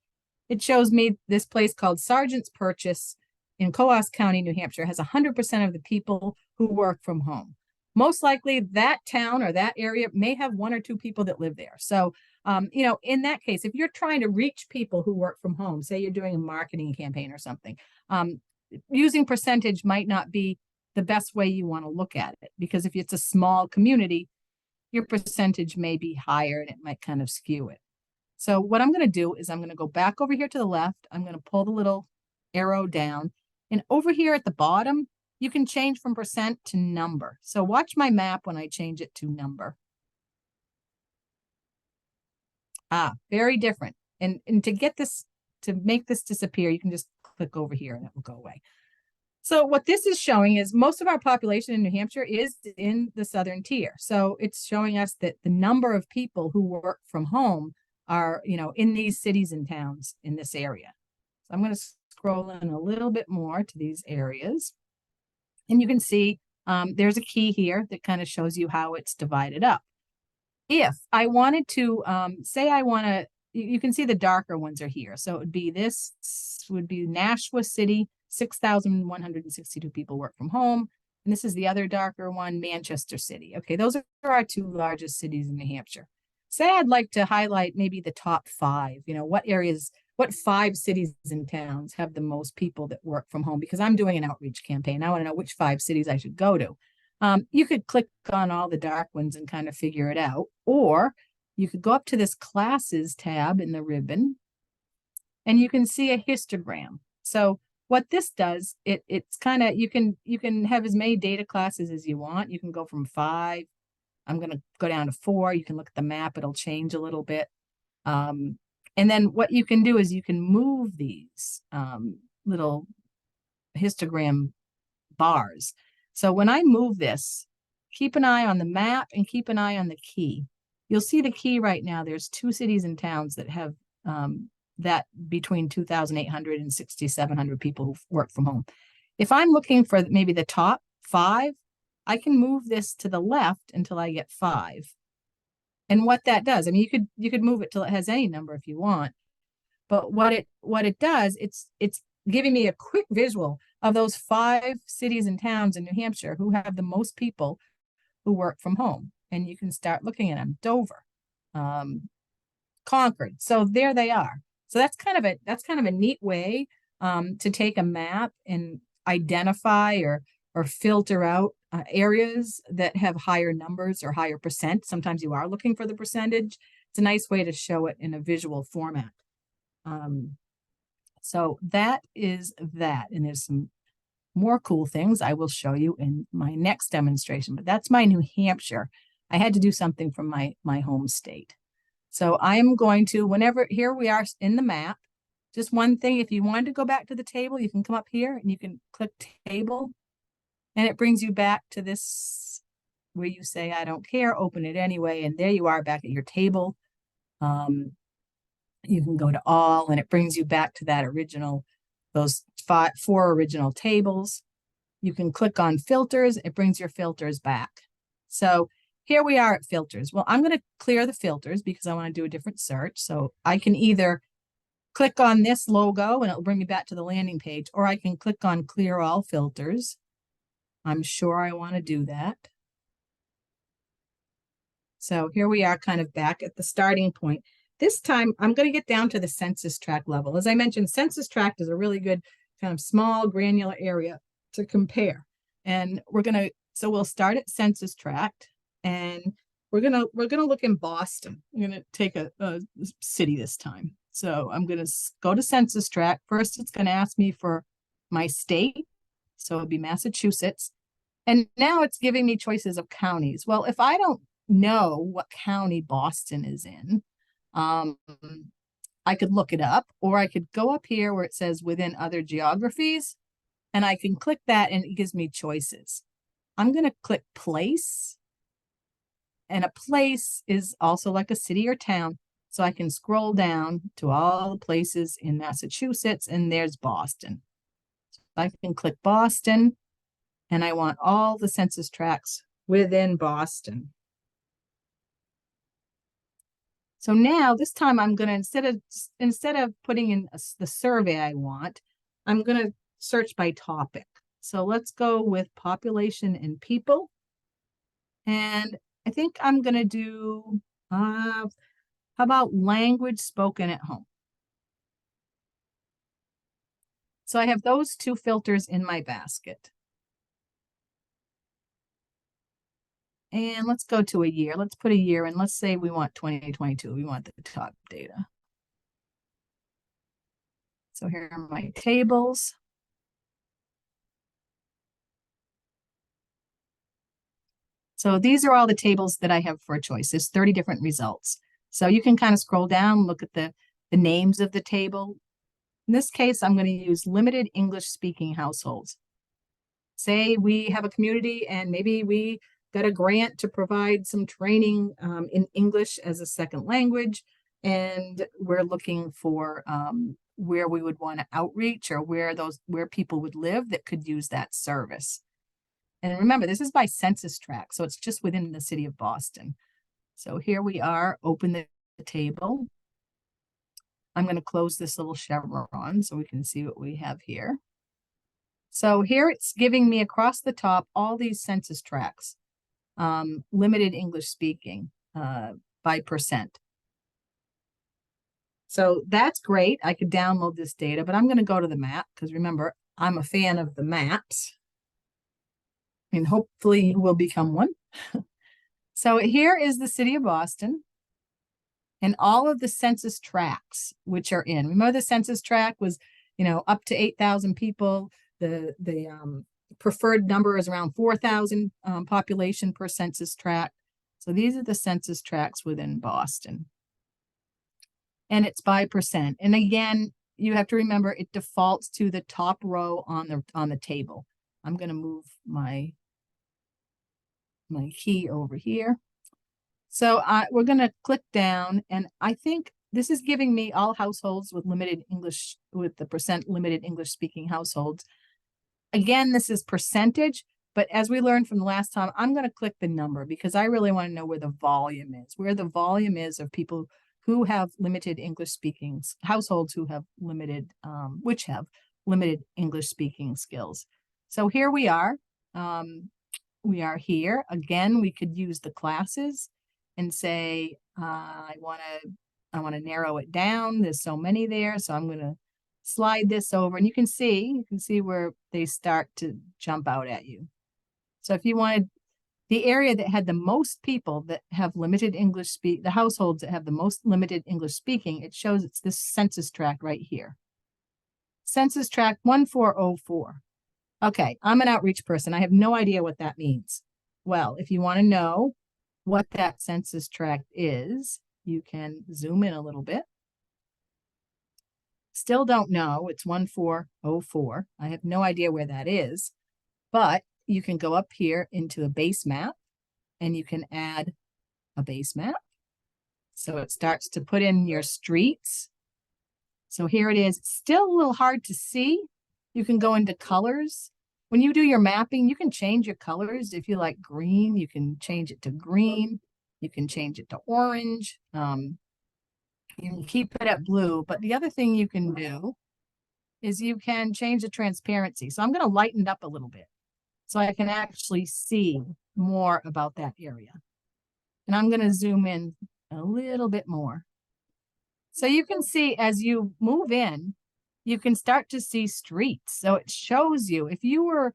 [SPEAKER 2] it shows me this place called Sergeant's Purchase in Coos County, New Hampshire, has 100% of the people who work from home. Most likely that town or that area may have one or two people that live there. So, in that case, if you're trying to reach people who work from home, say you're doing a marketing campaign or something, using percentage might not be the best way you want to look at it, because if it's a small community, your percentage may be higher and it might kind of skew it. So what I'm going to do is I'm going to go back over here to the left. I'm going to pull the little arrow down, and over here at the bottom, you can change from percent to number. So watch my map when I change it to number. Very different. And to make this disappear, you can just click over here and it will go away. So what this is showing is most of our population in New Hampshire is in the southern tier. So it's showing us that the number of people who work from home are, in these cities and towns in this area. So I'm going to scroll in a little bit more to these areas. And you can see there's a key here that kind of shows you how it's divided up. If I wanted to, you can see the darker ones are here. So it would be Nashua City, 6,162 people work from home. And this is the other darker one, Manchester City. Okay, those are our two largest cities in New Hampshire. Say I'd like to highlight maybe the top 5, what 5 cities and towns have the most people that work from home, because I'm doing an outreach campaign. I want to know which 5 cities I should go to. You could click on all the dark ones and kind of figure it out, or you could go up to this classes tab in the ribbon and you can see a histogram. So what this does, it's kind of, you can have as many data classes as you want. You can go from 5. I'm going to go down to 4. You can look at the map. It'll change a little bit. And then what you can do is you can move these little histogram bars. So when I move this, keep an eye on the map and keep an eye on the key. You'll see the key right now. There's 2 cities and towns that have that between 2,800 and 6,700 people who work from home. If I'm looking for maybe the top 5, I can move this to the left until I get 5. And what that does, I mean, you could move it till it has any number if you want. But what it does, it's giving me a quick visual of those 5 cities and towns in New Hampshire who have the most people who work from home. And you can start looking at them. Dover, Concord. So there they are. So that's kind of a neat way to take a map and identify or filter out areas that have higher numbers or higher percent. Sometimes you are looking for the percentage. It's a nice way to show it in a visual format. So that is that. And there's some more cool things I will show you in my next demonstration, but that's my New Hampshire. I had to do something from my home state. So I am going to, here we are in the map. Just one thing, if you wanted to go back to the table, you can come up here and you can click table And it brings you back to this where you say, I don't care, open it anyway. And there you are back at your table. You can go to all, and it brings you back to that original, those four original tables. You can click on filters. It brings your filters back. So here we are at filters. Well, I'm going to clear the filters because I want to do a different search. So I can either click on this logo and it'll bring me back to the landing page, or I can click on clear all filters. I'm sure I want to do that. So here we are kind of back at the starting point. This time I'm going to get down to the census tract level. As I mentioned, census tract is a really good kind of small granular area to compare. And so we'll start at census tract, and we're gonna look in Boston. I'm gonna take a city this time. So I'm gonna go to census tract. First, it's gonna ask me for my state. So it'll be Massachusetts. And now it's giving me choices of counties. Well, if I don't know what county Boston is in, I could look it up, or I could go up here where it says within other geographies, and I can click that and it gives me choices. I'm going to click place, and a place is also like a city or town. So I can scroll down to all the places in Massachusetts, and there's Boston. So I can click Boston, and I want all the census tracts within Boston. So now this time I'm going to, instead of putting in the survey I want, I'm going to search by topic. So let's go with population and people. And I think I'm going to do, how about language spoken at home? So I have those two filters in my basket. And let's go to a year. Let's put a year in. Let's say we want 2022. We want the top data. So here are my tables. So these are all the tables that I have for a choice. There's 30 different results. So you can kind of scroll down, look at the names of the table. In this case, I'm going to use limited English speaking households. Say we have a community and maybe we got a grant to provide some training in English as a second language. And we're looking for where we would want to outreach, or where people would live that could use that service. And remember, this is by census tract, so it's just within the city of Boston. So here we are, open the table. I'm going to close this little chevron so we can see what we have here. So here it's giving me across the top all these census tracts, limited English speaking by percent. So that's great. I could download this data, but I'm going to go to the map because remember, I'm a fan of the maps. And hopefully you will become one. So here is the city of Boston and all of the census tracts which are in. Remember, the census tract was, up to 8,000 people. The preferred number is around 4,000 population per census tract. So these are the census tracts within Boston. And it's by percent. And again, you have to remember it defaults to the top row on the table. I'm going to move my key over here. So we're going to click down, and I think this is giving me all households with the percent limited English speaking households. Again, this is percentage, but as we learned from the last time, I'm going to click the number because I really want to know where the volume is of people who have limited English speaking households who have limited, which have limited English speaking skills. So here we are. We are here. Again, we could use the classes and say, I want to narrow it down. There's so many there. So I'm going to slide this over, and you can see where they start to jump out at you. So if you wanted the area that had the most people that have limited English the households that have the most limited English speaking, it shows it's this census tract right here. Census tract 1404. Okay, I'm an outreach person. I have no idea what that means. Well, if you want to know what that census tract is, you can zoom in a little bit. Still don't know. It's 1404. I have no idea where that is. But you can go up here into a base map and you can add a base map. So it starts to put in your streets. So here it is. It's still a little hard to see. You can go into colors. When you do your mapping, you can change your colors. If you like green, you can change it to green. You can change it to orange. You can keep it at blue. But the other thing you can do is you can change the transparency. So I'm going to lighten it up a little bit so I can actually see more about that area. And I'm going to zoom in a little bit more. So you can see as you move in, you can start to see streets. So it shows you if you were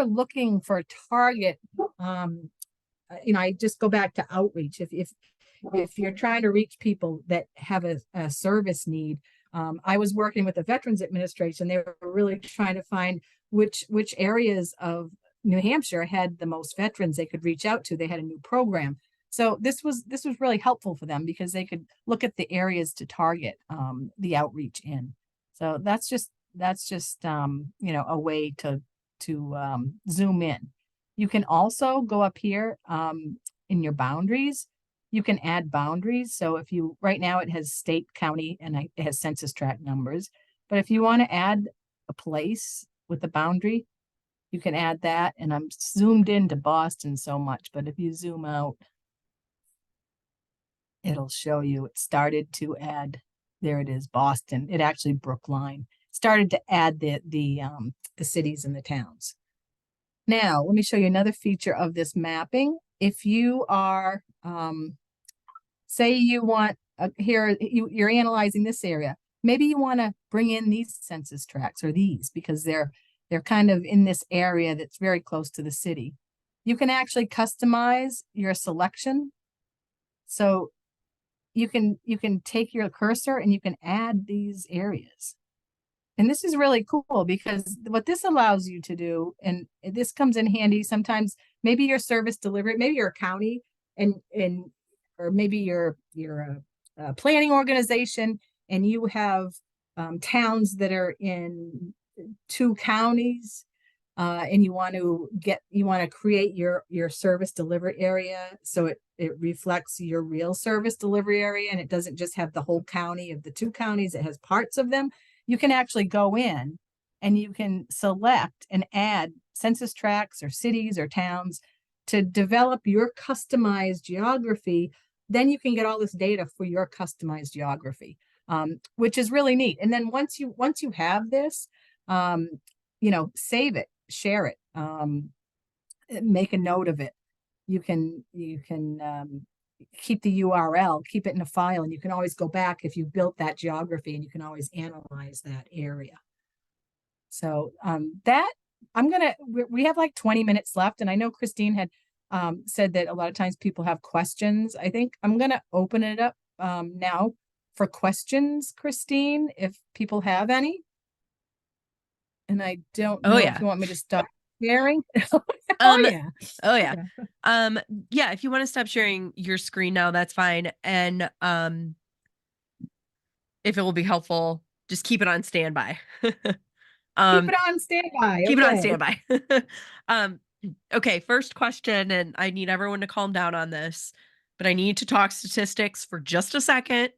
[SPEAKER 2] looking for a target, I just go back to outreach. If you're trying to reach people that have a service need, I was working with the Veterans Administration. They were really trying to find which areas of New Hampshire had the most veterans they could reach out to. They had a new program. So this was really helpful for them because they could look at the areas to target the outreach in. So that's just a way to zoom in. You can also go up here in your boundaries. You can add boundaries. So if you right now it has state, county, and it has census tract numbers. But if you want to add a place with a boundary, you can add that. And I'm zoomed into Boston so much, but if you zoom out, it'll show you it started to add. There it is, Boston. It actually Brookline started to add the cities and the towns. Now, let me show you another feature of this mapping. If you are, say you want, you're analyzing this area, maybe you want to bring in these census tracts or these because they're kind of in this area that's very close to the city. You can actually customize your selection. So you can take your cursor and you can add these areas. And this is really cool because what this allows you to do, and this comes in handy sometimes, maybe your service delivery, maybe you're a county or maybe you're a planning organization and you have towns that are in 2 counties and you want to create your service delivery area so it reflects your real service delivery area and it doesn't just have the whole county of the 2 counties, it has parts of them. You can actually go in and you can select and add census tracts or cities or towns to develop your customized geography. Then you can get all this data for your customized geography, which is really neat. And then once you have this, save it, share it, make a note of it. You can keep the URL, keep it in a file, and you can always go back if you built that geography and you can always analyze that area. So we have like 20 minutes left. And I know Christine had said that a lot of times people have questions. I think I'm going to open it up now for questions, Christine, if people have any. And I don't know if you want me to stop sharing.
[SPEAKER 1] Yeah. If you want to stop sharing your screen now, that's fine. And if it will be helpful, just keep it on standby.
[SPEAKER 2] Keep it on standby.
[SPEAKER 1] Keep it on standby. Okay, first question, and I need everyone to calm down on this, but I need to talk statistics for just a second.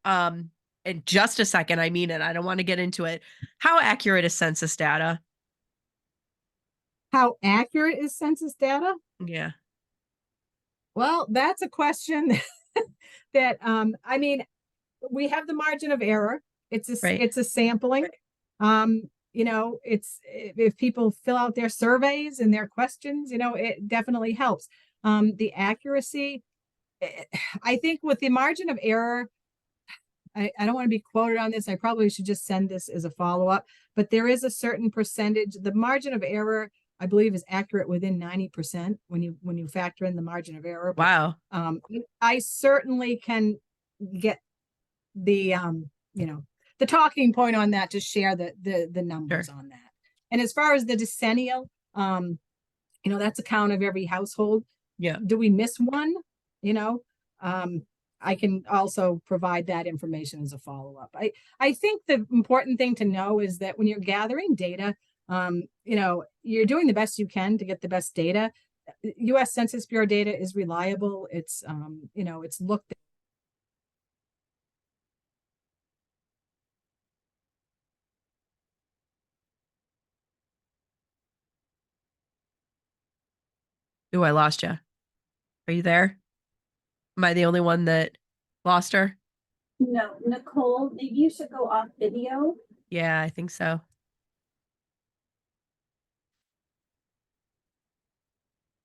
[SPEAKER 1] In just a second, I mean it. I don't want to get into it. How accurate is census data?
[SPEAKER 2] How accurate is census data?
[SPEAKER 1] Yeah.
[SPEAKER 2] Well, that's a question that we have the margin of error. It's a sampling. It's if people fill out their surveys and their questions, it definitely helps. The accuracy, I think with the margin of error, I don't want to be quoted on this. I probably should just send this as a follow-up, but there is a certain percentage. The margin of error, I believe, is accurate within 90% when you factor in the margin of error.
[SPEAKER 1] Wow.
[SPEAKER 2] But, I certainly can get the talking point on that to share the numbers on that. And as far as the decennial, that's a count of every household.
[SPEAKER 1] Yeah.
[SPEAKER 2] Do we miss one? I can also provide that information as a follow-up. I think the important thing to know is that when you're gathering data, You're doing the best you can to get the best data. U.S. Census Bureau data is reliable. It's it's looked.
[SPEAKER 1] Ooh, I lost you. Are you there? Am I the only one that lost her?
[SPEAKER 3] No, Nicole, maybe you should go off video.
[SPEAKER 1] Yeah, I think so.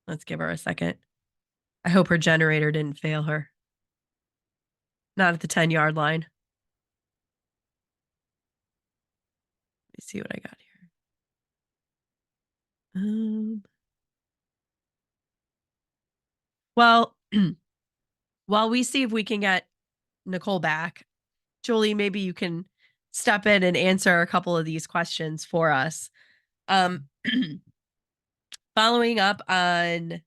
[SPEAKER 1] Let's give her a second. I hope her generator didn't fail her. Not at the 10-yard line. Let me see what I got here. Well, while we see if we can get Nicole back, Jolie, maybe you can step in and answer a couple of these questions for us. Um, following up on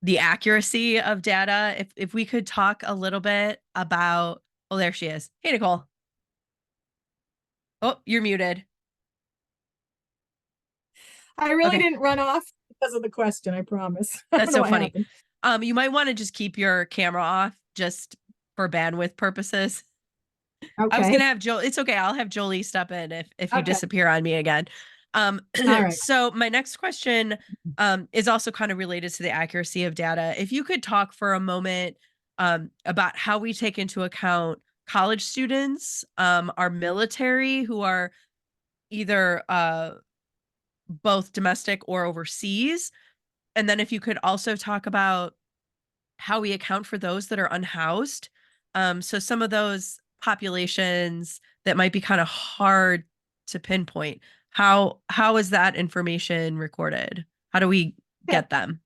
[SPEAKER 1] the accuracy of data, if we could talk a little bit about, oh, there she is. Hey, Nicole. Oh, you're muted.
[SPEAKER 2] I really
[SPEAKER 1] Okay.
[SPEAKER 2] didn't run off because of the question, I promise. I
[SPEAKER 1] That's
[SPEAKER 2] don't know
[SPEAKER 1] so
[SPEAKER 2] what
[SPEAKER 1] funny.
[SPEAKER 2] happened.
[SPEAKER 1] You might want to just keep your camera off just for bandwidth purposes. I was
[SPEAKER 2] Okay.
[SPEAKER 1] gonna have Jolie. It's okay. I'll have Jolie step in if you
[SPEAKER 2] Okay.
[SPEAKER 1] disappear on me again.
[SPEAKER 2] All right.
[SPEAKER 1] So my next question is also kind of related to the accuracy of data. If you could talk for a moment about how we take into account college students, our military who are either both domestic or overseas, and then if you could also talk about how we account for those that are unhoused. So some of those populations that might be kind of hard to pinpoint. How is that information recorded? How do we
[SPEAKER 2] Yeah.
[SPEAKER 1] get them?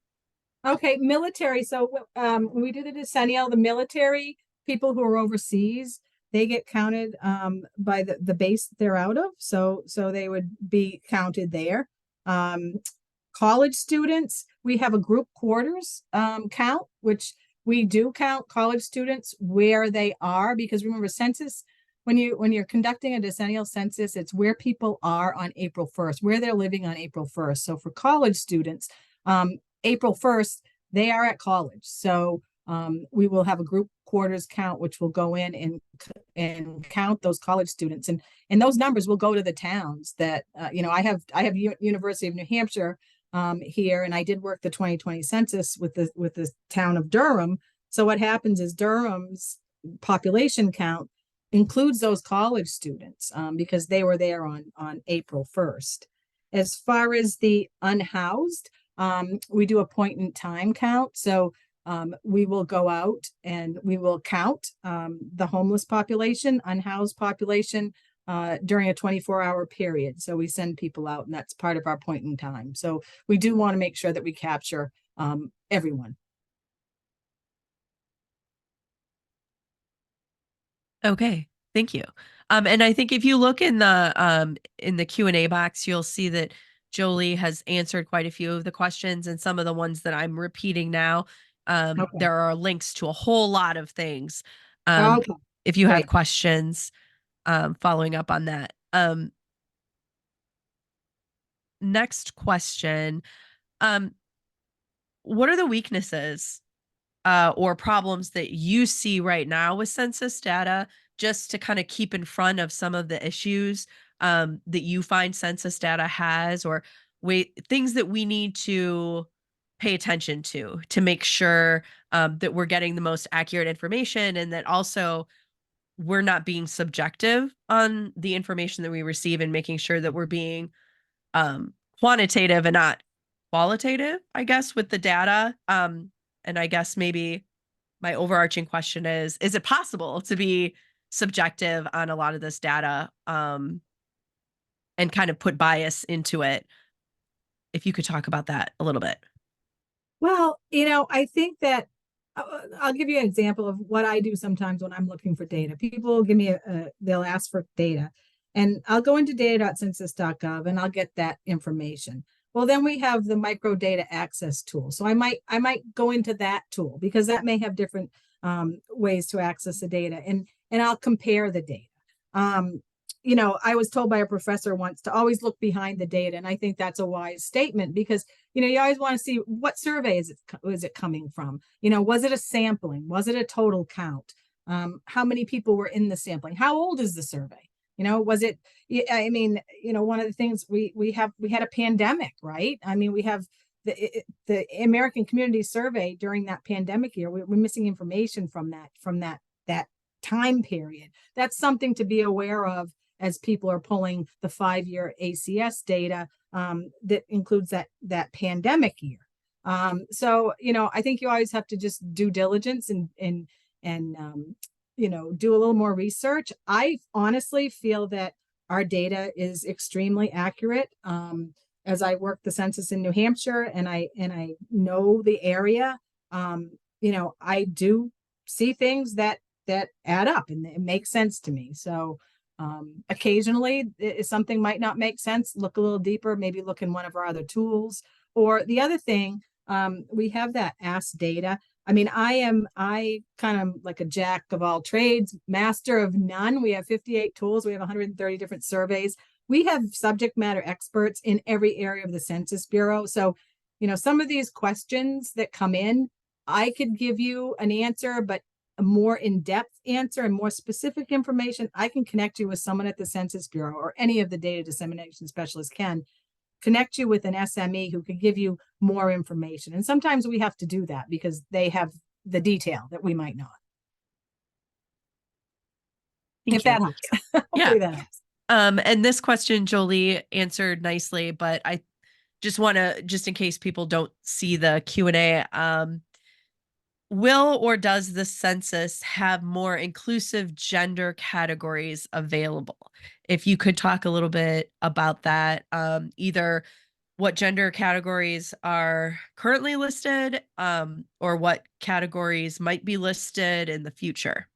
[SPEAKER 2] Okay. Military. So when we do the decennial, the military people who are overseas, they get counted by the base they're out of. So they would be counted there. Um, College students, we have a group quarters count, which we do count college students where they are, because remember, census, when you're conducting a decennial census, it's where people are on April 1st, where they're living on April 1st. So for college students, April 1st, they are at college. So we will have a group quarters count, which will go in and count those college students, and those numbers will go to the towns that I have University of New Hampshire here, and I did work the 2020 census with the town of Durham. So what happens is Durham's population count includes those college students because they were there on April 1st. As far as the unhoused, we do a point in time count. So we will go out and we will count the homeless population, unhoused population during a 24-hour period. So we send people out, and that's part of our point in time. So we do want to make sure that we capture everyone.
[SPEAKER 1] Okay, thank you. And I think if you look in the Q&A box, you'll see that Jolie has answered quite a few of the questions, and some of the ones that I'm repeating now.
[SPEAKER 2] Okay.
[SPEAKER 1] There are links to a whole lot of things.
[SPEAKER 2] Okay.
[SPEAKER 1] If you have
[SPEAKER 2] Great.
[SPEAKER 1] questions following up on that. Next question. What are the weaknesses or problems that you see right now with census data, just to kind of keep in front of some of the issues that you find census data has, or things that we need to pay attention to make sure that we're getting the most accurate information, and that also we're not being subjective on the information that we receive, and making sure that we're being quantitative and not qualitative, I guess, with the data. And I guess maybe my overarching question is it possible to be subjective on a lot of this data and kind of put bias into it? If you could talk about that a little bit.
[SPEAKER 2] Well, I think that I'll give you an example of what I do sometimes when I'm looking for data. People will give me they'll ask for data, and I'll go into data.census.gov and I'll get that information. Well, then we have the micro data access tool. So I might go into that tool because that may have different ways to access the data, and I'll compare the data. you know, I was told by a professor once to always look behind the data. And I think that's a wise statement because, you know, you always want to see what survey is it coming from? You know, was it a sampling? Was it a total count? How many people were in the sampling? How old is the survey? You know, was it, I mean, you know, one of the things we had a pandemic, right? I mean, we have the American Community Survey during that pandemic year. We're missing information from that time period. That's something to be aware of as people are pulling the 5-year ACS data that includes that pandemic year. So, you know, I think you always have to just do diligence and you know, do a little more research. I honestly feel that our data is extremely accurate. As I work the census in New Hampshire and I know the area, you know, I do see things that add up and it makes sense to me. So occasionally if something might not make sense, look a little deeper, maybe look in one of our other tools. Or the other thing, we have that Ask Data. I mean, I kind of like a jack of all trades, master of none. We have 58 tools. We have 130 different surveys. We have subject matter experts in every area of the Census Bureau. So, you know, some of these questions that come in, I could give you an answer, but a more in-depth answer and more specific information, I can connect you with someone at the Census Bureau or any of the data dissemination specialists can connect you with an SME who could give you more information. And sometimes we have to do that because they have the detail that we might not.
[SPEAKER 1] Thank
[SPEAKER 2] if
[SPEAKER 1] you.
[SPEAKER 2] that helps.
[SPEAKER 1] Yeah.
[SPEAKER 2] Hopefully that helps.
[SPEAKER 1] And this question Jolie answered nicely, but I just want to, just in case people don't see the Q&A, will or does the census have more inclusive gender categories available? If you could talk a little bit about that, either what gender categories are currently listed, or what categories might be listed in the future.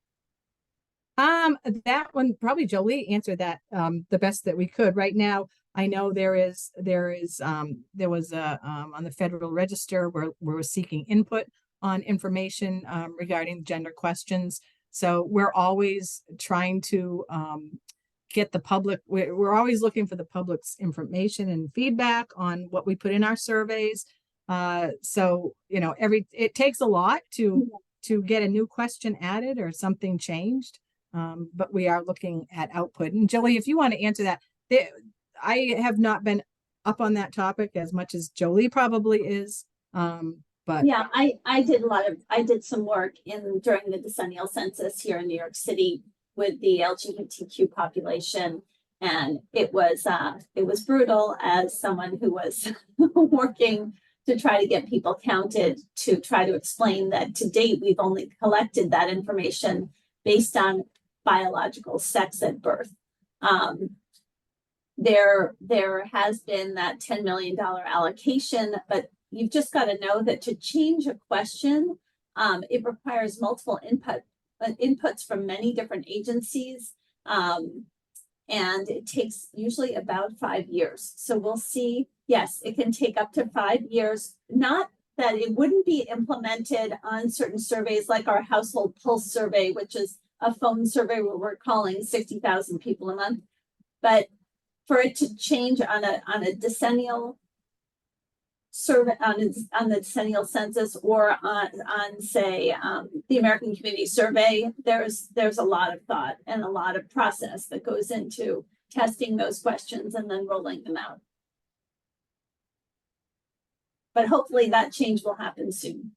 [SPEAKER 2] That one probably Jolie answered that the best that we could. Right now, I know there was on the Federal Register where we're seeking input on information regarding gender questions. So we're always trying to get the public, we're always looking for the public's information and feedback on what we put in our surveys. So, you know, it takes a lot to get a new question added or something changed. But we are looking at output. And Jolie, if you want to answer that, I have not been up on that topic as much as Jolie probably is. But
[SPEAKER 3] yeah, I did some work during the decennial census here in New York City with the LGBTQ population. And it was brutal as someone who was working to try to get people counted, to try to explain that to date, we've only collected that information based on biological sex at birth. There has been that $10 million allocation, but you've just got to know that to change a question, it requires multiple inputs from many different agencies. And it takes usually about 5 years. So we'll see, yes, it can take up to 5 years. Not that it wouldn't be implemented on certain surveys like our household pulse survey, which is a phone survey where we're calling 60,000 people a month. But for it to change on a decennial survey, on the decennial census, or on say the American Community Survey, there's a lot of thought and a lot of process that goes into testing those questions and then rolling them out. But hopefully that change will happen soon.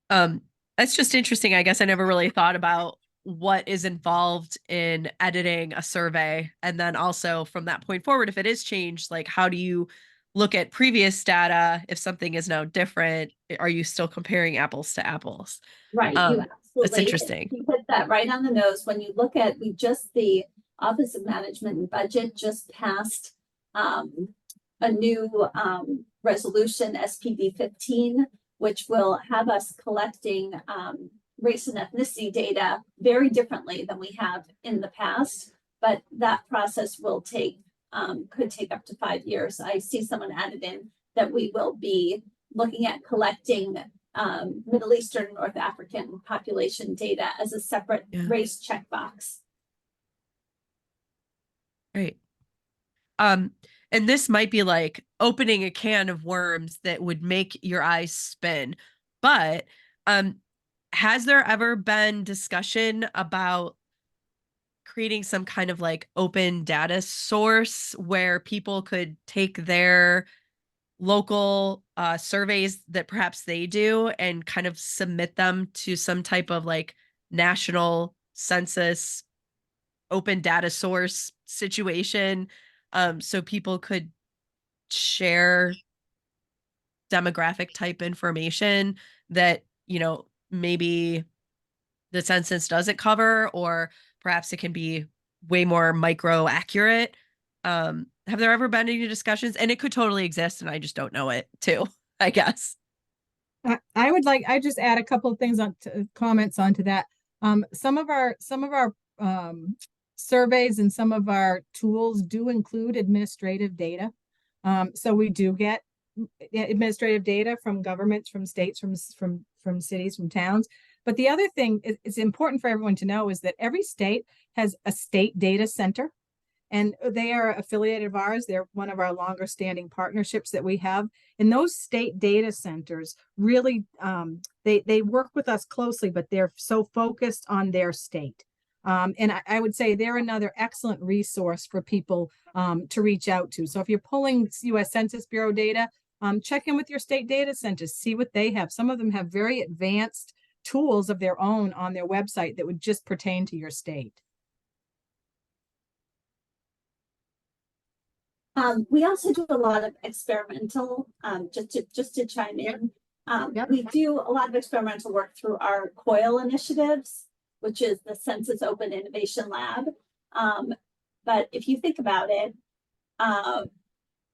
[SPEAKER 1] That's just interesting. I guess I never really thought about what is involved in editing a survey. And then also from that point forward, if it is changed, like how do you look at previous data? If something is now different, are you still comparing apples to apples?
[SPEAKER 3] Right. You absolutely.
[SPEAKER 1] That's interesting.
[SPEAKER 3] You put that right on the nose. When you look at, the Office of Management and Budget just passed a new resolution, SPD 15, which will have us collecting race and ethnicity data very differently than we have in the past. But that process will could take up to 5 years. I see someone added in that we will be looking at collecting Middle Eastern, North African population data as a separate race checkbox.
[SPEAKER 1] Right. Um, and this might be like opening a can of worms that would make your eyes spin. But um, has there ever been discussion about creating some kind of like open data source where people could take their local surveys that perhaps they do and kind of submit them to some type of like national census open data source situation, so people could share demographic type information that, maybe the census doesn't cover, or perhaps it can be way more micro accurate. Have there ever been any discussions? And it could totally exist, and I just don't know it too, I guess.
[SPEAKER 2] I just add a couple of things on to, comments onto that. Some of our surveys and some of our tools do include administrative data. So we do get administrative data from governments, from states, from cities, from towns. But the other thing is important for everyone to know is that every state has a state data center, and they are affiliated of ours. They're one of our longer standing partnerships that we have. And those state data centers really, they work with us closely, but they're so focused on their state. And I would say they're another excellent resource for people to reach out to. So if you're pulling US Census Bureau data, check in with your state data centers, see what they have. Some of them have very advanced tools of their own on their website that would just pertain to your state.
[SPEAKER 3] We also do a lot of experimental, just to chime in.
[SPEAKER 2] Yep.
[SPEAKER 3] We do a lot of experimental work through our COIL initiatives, which is the Census Open Innovation Lab. But if you think about it,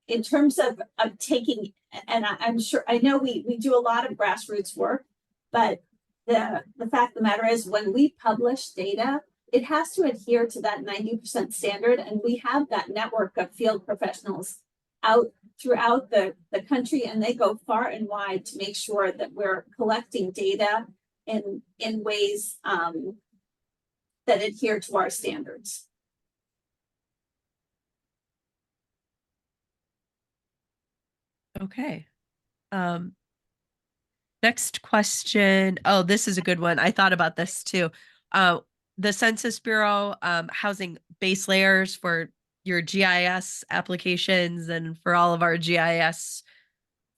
[SPEAKER 3] in terms of taking, and I'm sure, I know we do a lot of grassroots work, but the fact of the matter is when we publish data, it has to adhere to that 90% standard. And we have that network of field professionals out throughout the country, and they go far and wide to make sure that we're collecting data in ways that adhere to our standards.
[SPEAKER 1] Okay. Next question. Oh, this is a good one. I thought about this too. The Census Bureau housing base layers for your GIS applications and for all of our GIS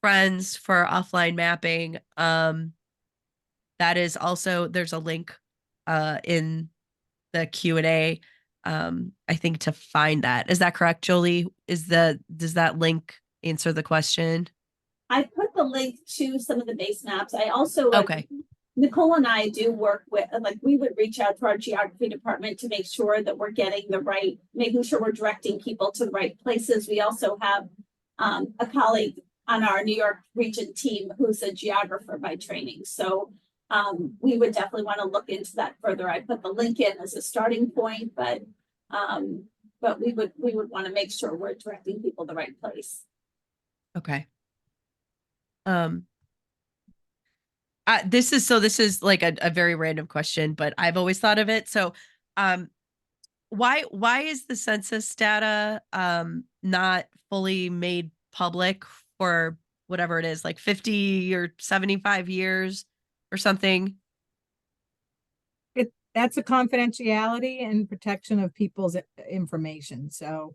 [SPEAKER 1] friends for offline mapping. That is also, there's a link in the Q&A, I think, to find that. Is that correct, Jolie? Does that link answer the question?
[SPEAKER 3] I put the link to some of the base maps. I also,
[SPEAKER 1] Okay.
[SPEAKER 3] Nicole and I do work with, like, we would reach out to our geography department to make sure that we're getting the right, making sure we're directing people to the right places. We also have a colleague on our New York region team who's a geographer by training. So we would definitely want to look into that further. I put the link in as a starting point, but we would want to make sure we're directing people the right place.
[SPEAKER 1] Okay. This is like a very random question, but I've always thought of it. So, why is the census data not fully made public for whatever it is, like 50 or 75 years or something?
[SPEAKER 2] That's a confidentiality and protection of people's information. So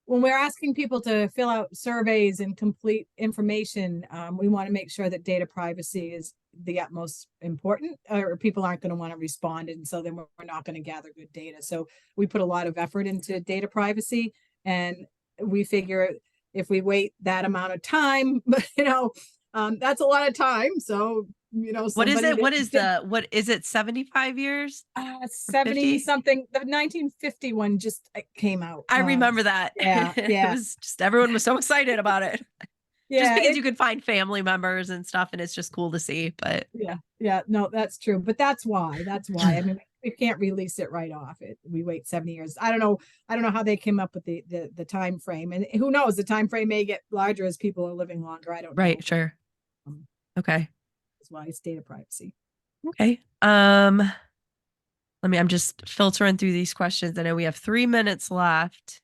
[SPEAKER 2] when we're asking people to fill out surveys and complete information, we want to make sure that data privacy is the utmost important, or people aren't going to want to respond. And so then we're not going to gather good data. So we put a lot of effort into data privacy, and we figure if we wait that amount of time, that's a lot of time. So,
[SPEAKER 1] What is it? What is it? 75 years?
[SPEAKER 2] 70 something. The 1951 just came out.
[SPEAKER 1] I remember that.
[SPEAKER 2] Yeah.
[SPEAKER 1] It was just, everyone was so excited about it. Just
[SPEAKER 2] Yeah.
[SPEAKER 1] because you could find family members and stuff, and it's just cool to see. But
[SPEAKER 2] yeah, no, that's true. But that's why. I mean, we can't release it right off. We wait 70 years. I don't know how they came up with the time frame. And who knows, the time frame may get larger as people are living longer. I don't know.
[SPEAKER 1] right, sure. Okay.
[SPEAKER 2] That's why it's data privacy.
[SPEAKER 1] Okay. I'm just filtering through these questions. I know we have 3 minutes left.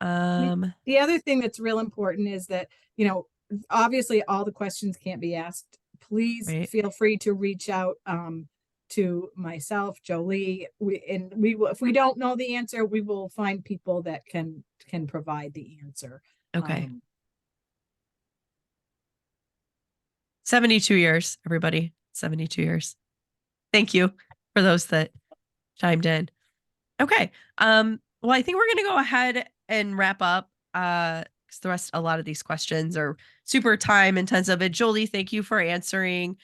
[SPEAKER 2] The other thing that's real important is that, obviously all the questions can't be asked. Please
[SPEAKER 1] Right.
[SPEAKER 2] feel free to reach out to myself, Jolie. We will, if we don't know the answer, we will find people that can provide the answer.
[SPEAKER 1] Okay. 72 years, everybody. 72 years. Thank you for those that chimed in. Okay. Well, I think we're gonna go ahead and wrap up. Because a lot of these questions are super time intensive. And Jolie, thank you for answering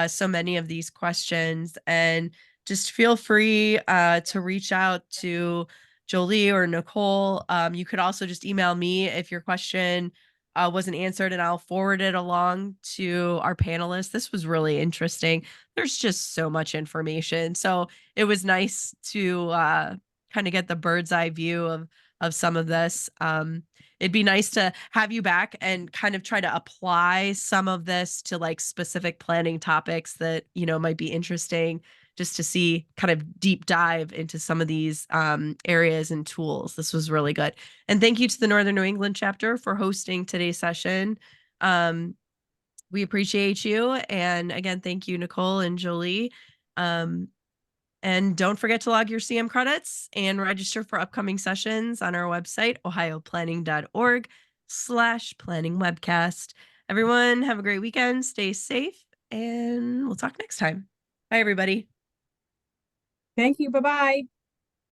[SPEAKER 1] so many of these questions. And just feel free to reach out to Jolie or Nicole. You could also just email me if your question wasn't answered, and I'll forward it along to our panelists. This was really interesting. There's just so much information. So it was nice to kind of get the bird's eye view of some of this. It'd be nice to have you back and kind of try to apply some of this to like specific planning topics that, might be interesting, just to see kind of deep dive into some of these areas and tools. This was really good. And thank you to the Northern New England chapter for hosting today's session. We appreciate you. And again, thank you, Nicole and Jolie. And don't forget to log your CM credits and register for upcoming sessions on our website, ohioplanning.org/planning webcast. Everyone have a great weekend. Stay safe, and we'll talk next time. Bye, everybody.
[SPEAKER 2] Thank you. Bye-bye.